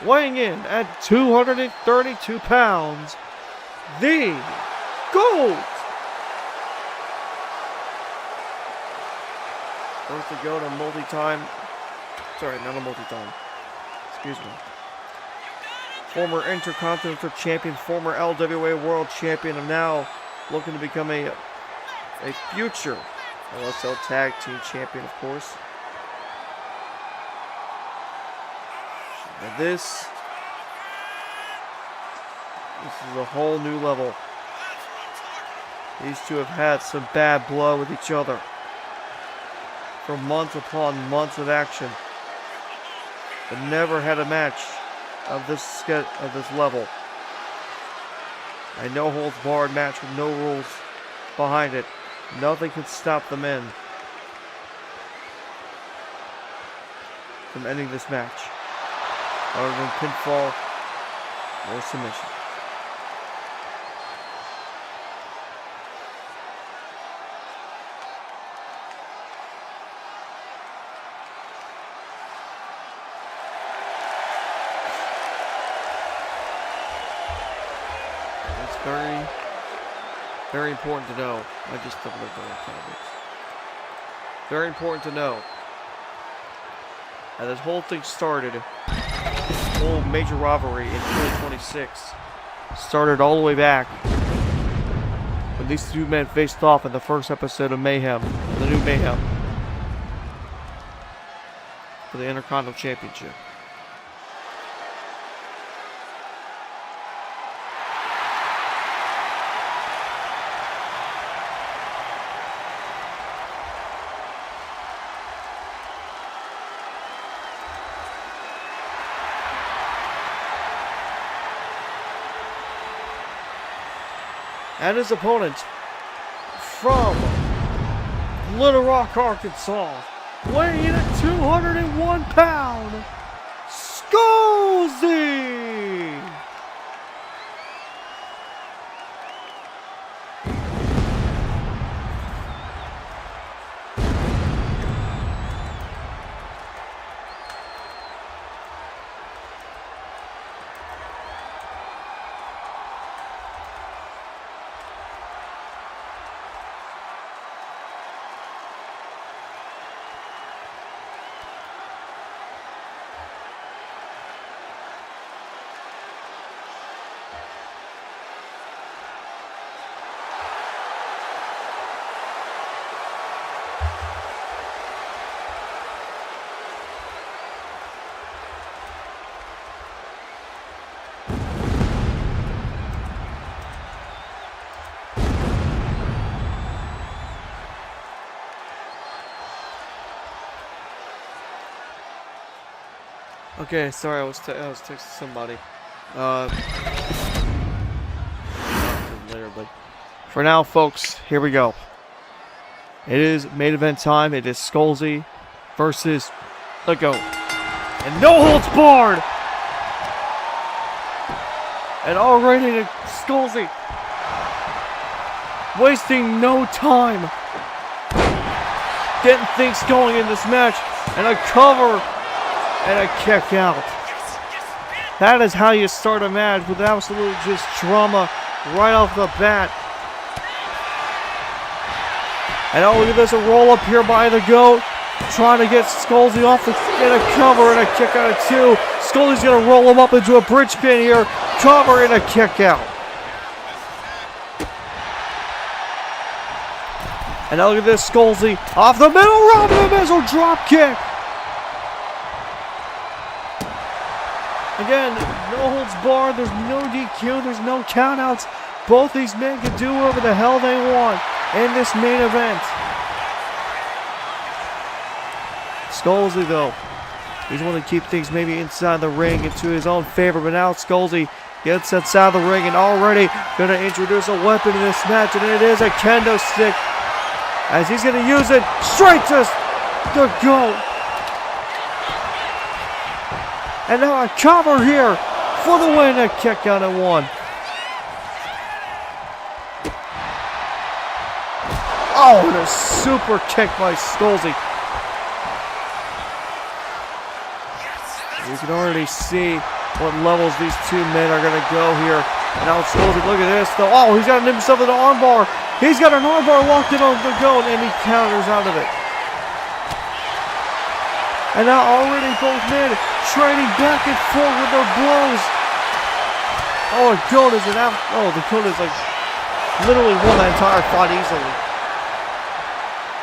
weighing in at 232 pounds, the GOAT. First to go to former Intercontinental Champion, former LWA World Champion, and now looking to become a future LSL Tag Team Champion, of course. And this is a whole new level. These two have had some bad blood with each other for months upon months of action, but never had a match of this level. A no-holds-barred match with no rules behind it. Nothing can stop the men from ending this match, other than pinfall or submission. It's very important to know. I just doubled up on comments. Very important to know. As this whole thing started, this whole major rivalry in 2026 started all the way back when these two men faced off in the first episode of Mayhem, the new Mayhem, for the Intercontinental Championship. And his opponent from Little Rock, Arkansas, weighing in at 201 pounds, SkullZ! Okay, sorry, I was texting somebody. Later, but for now, folks, here we go. It is main event time. It is SkullZ versus the GOAT, and no holds barred. And already SkullZ wasting no time, getting things going in this match, and a cover. And a kick out. That is how you start a match, with absolute just drama right off the bat. And oh, look at this, a roll up here by the GOAT, trying to get SkullZ off the and a cover and a kick out of two. SkullZ's gonna roll him up into a bridge pin here, cover and a kick out. And now look at this, SkullZ off the middle, robbing the missile drop kick. Again, no holds barred, there's no DQ, there's no countouts. Both these men can do whatever the hell they want in this main event. SkullZ, though, he's want to keep things maybe inside the ring into his own favor, but now SkullZ gets outside the ring and already going to introduce a weapon in this match, and it is a kendo stick, as he's going to use it straight to the GOAT. And now a cover here for the win, a kick out at one. Oh, and a super kick by SkullZ. You can already see what levels these two men are going to go here. And now SkullZ, look at this though. Oh, he's got himself an armbar. He's got an armbar locked in on the go, and he counters out of it. And now already both men trading back and forth with their blows. Oh, the goat is out. Oh, the goat is like literally won that entire fight easily.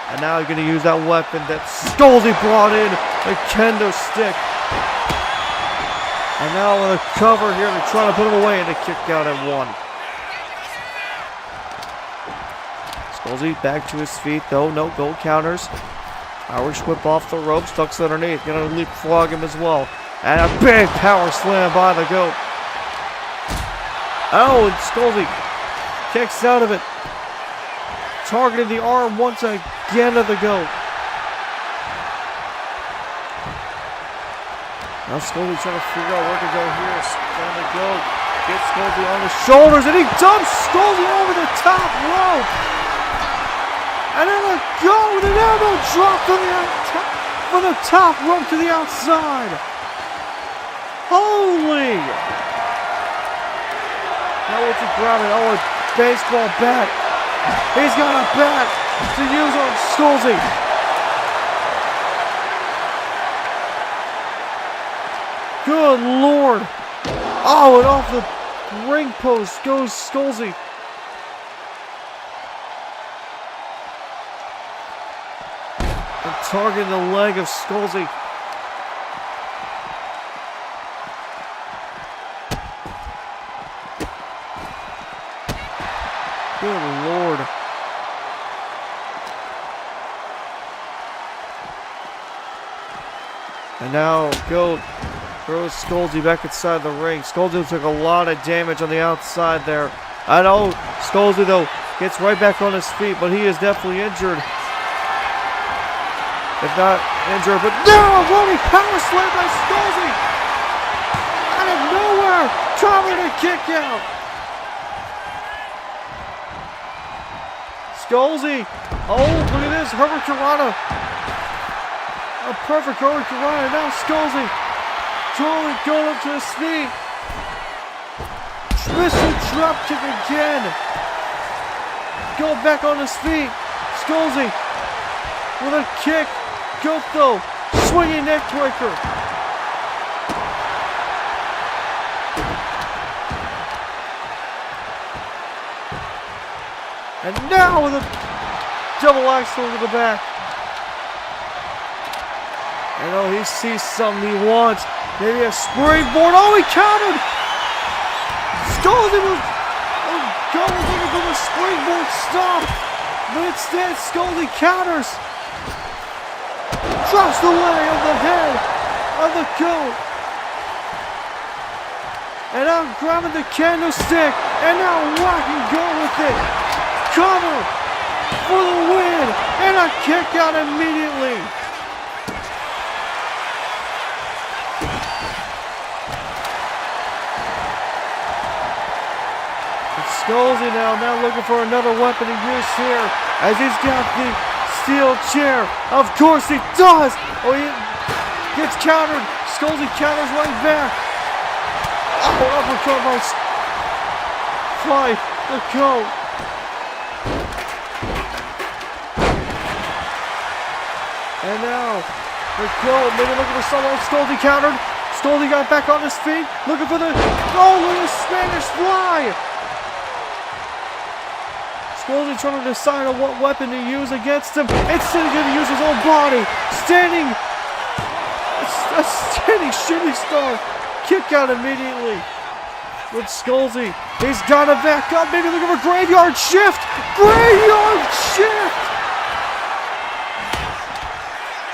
And now he's going to use that weapon that SkullZ brought in, the kendo stick. And now with a cover here, they're trying to put him away, and a kick out at 1. SkullZ back to his feet, though. No goal counters. Irish whip off the ropes, ducks underneath. Gonna leapfrog him as well. And a big power slam by the goat. Oh, and SkullZ kicks out of it. Targeting the arm once again of the goat. Now SkullZ trying to figure out where to go here. Down the goat. Gets SkullZ on his shoulders, and he dumps SkullZ over the top rope. And then a goat with an elbow drop from the top rope to the outside. Holy! Now what's he grabbing? Oh, a baseball bat. He's got a bat to use on SkullZ. Good Lord. Oh, and off the ring post goes SkullZ. And targeting the leg of SkullZ. Good Lord. And now Goat throws SkullZ back inside the ring. SkullZ took a lot of damage on the outside there. I know SkullZ though gets right back on his feet, but he is definitely injured. If not injured, but now a running power slam by SkullZ. Out of nowhere, trying to kick out. SkullZ. Oh, look at this. Herbert Karana. A perfect Herbert Karana. Now SkullZ totally going up to his feet. Twisted drop kick again. Go back on his feet. SkullZ with a kick. Goat though. Swinging neck breaker. And now with a double axe over the back. I know he sees something he wants. Maybe a springboard. Oh, he countered! SkullZ was going for the springboard stop. But instead, SkullZ counters. Drops the leg on the head of the goat. And now grabbing the candlestick. And now rocking goat with it. Cover for the win, and a kick out immediately. It's SkullZ now looking for another weapon to use here, as he's got the steel chair. Of course he does. Oh, he gets countered. SkullZ counters right back. Oh, uppercut by Fly the goat. And now, the goat, maybe looking for someone. SkullZ countered. SkullZ got back on his feet. Looking for the, oh, look at the Spanish Fly. SkullZ trying to decide on what weapon to use against him. Instead of going to use his own body. Standing, a standing shooting star. Kick out immediately. With SkullZ. He's got to back up. Maybe looking for graveyard shift. Graveyard shift.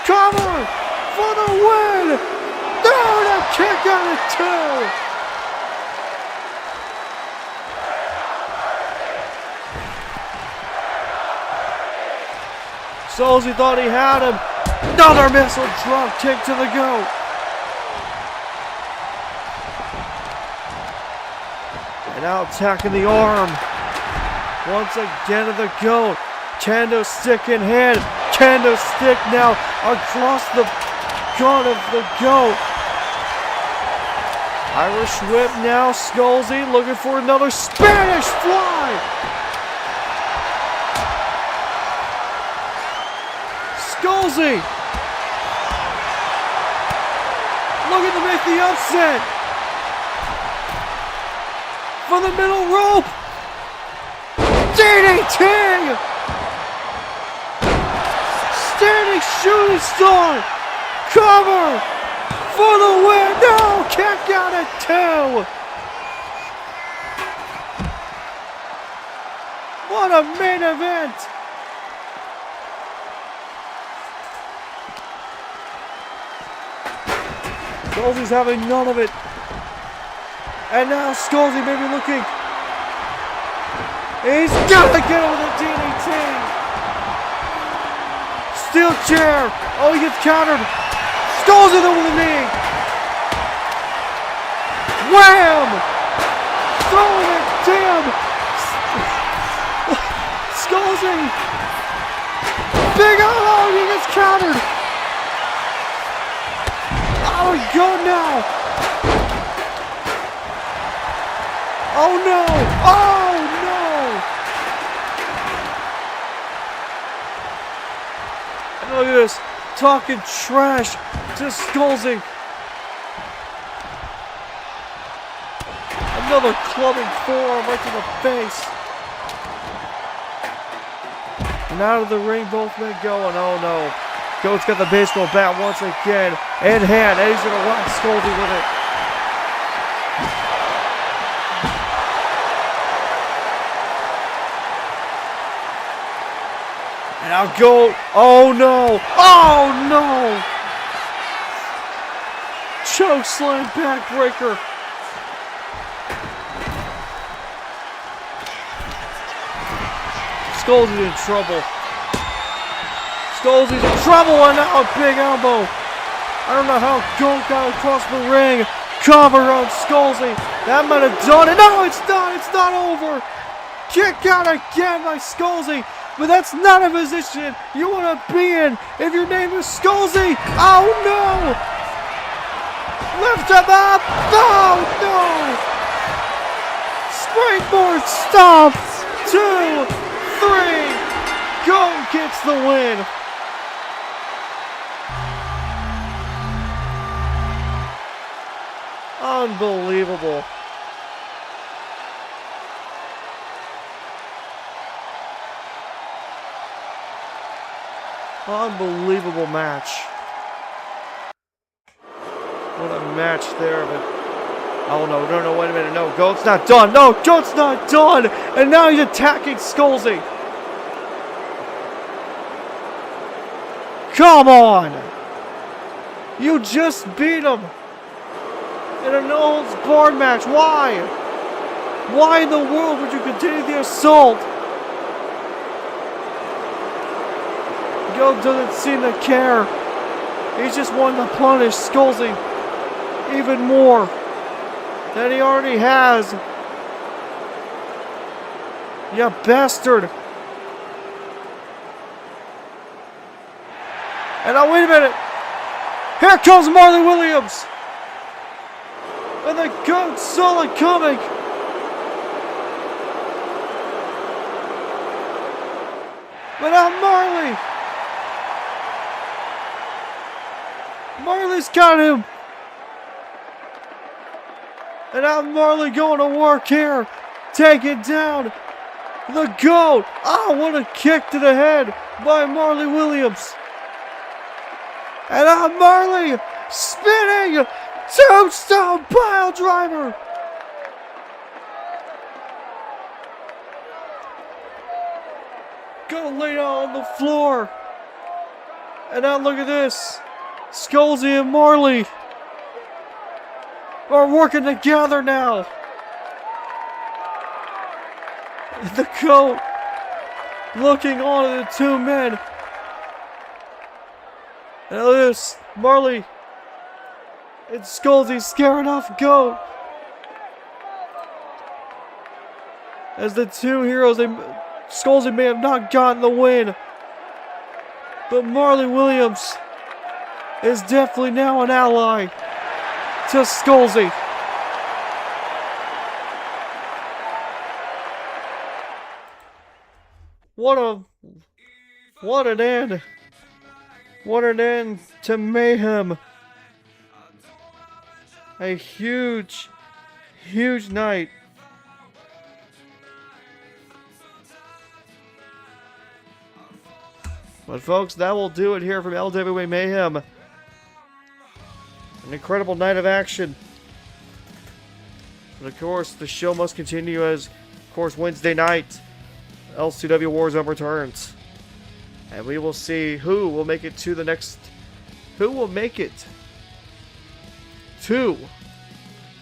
Cover for the win! Down a kick out of 2! SkullZ thought he had him. Another missile drop kick to the goat. And now attacking the arm. Once again to the goat. Kendo stick in hand. Kendo stick now across the gun of the goat. Irish whip now. SkullZ looking for another Spanish fly. SkullZ looking to make the upset. For the middle rope. DDT! Standing shooting star. Cover for the win. No, kick out at 2. What a main event. SkullZ's having none of it. And now SkullZ may be looking. He's gotta get him with a DDT. Steel chair. Oh, he gets countered. SkullZ though with a knee. Wham! Throwing it down. SkullZ. Big oh, he gets countered. Oh, go now. Oh no! Oh no! And look at this, talking trash to SkullZ. Another clubbing forearm right to the face. And out of the ring, both men going. Oh no! Goat's got the baseball bat once again in hand, and he's gonna rock SkullZ with it. And now Goat. Oh no! Oh no! Choke slam backbreaker. SkullZ in trouble. SkullZ's in trouble, and now a big elbow. I don't know how Goat got across the ring. Cover on SkullZ. That might have done it. No, it's not. It's not over. Kick out again by SkullZ. But that's not a position you want to be in if your name is SkullZ. Oh no! Lift him up. Oh no! Springboard stop. 2, 3. Goat gets the win. Unbelievable. Unbelievable match. What a match there, but oh no, wait a minute, no, Goat's not done. No, Goat's not done. And now he's attacking SkullZ. Come on. You just beat him in a no-holds-barred match. Why? Why in the world would you continue the assault? Goat doesn't seem to care. He's just wanting to punish SkullZ even more than he already has. You bastard. And now wait a minute. Here comes Marley Williams. And the Goat saw it coming. But now Marley. Marley's got him. And now Marley going to work here. Taking down the Goat. Oh, what a kick to the head by Marley Williams. And now Marley spinning tombstone pile driver. Gonna lay down on the floor. And now look at this. SkullZ and Marley are working together now. The Goat looking on at the two men. And look at this. Marley and SkullZ scaring off Goat. As the two heroes, they SkullZ may have not gotten the win, but Marley Williams is definitely now an ally to SkullZ. What an end. What an end to Mayhem. A huge night. But folks, that will do it here from LWA Mayhem. An incredible night of action. But of course, the show must continue as, of course, Wednesday night, LCW Warzone returns. And we will see who will make it to the next... Who will make it to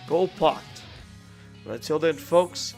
Gold Pot. But until then, folks,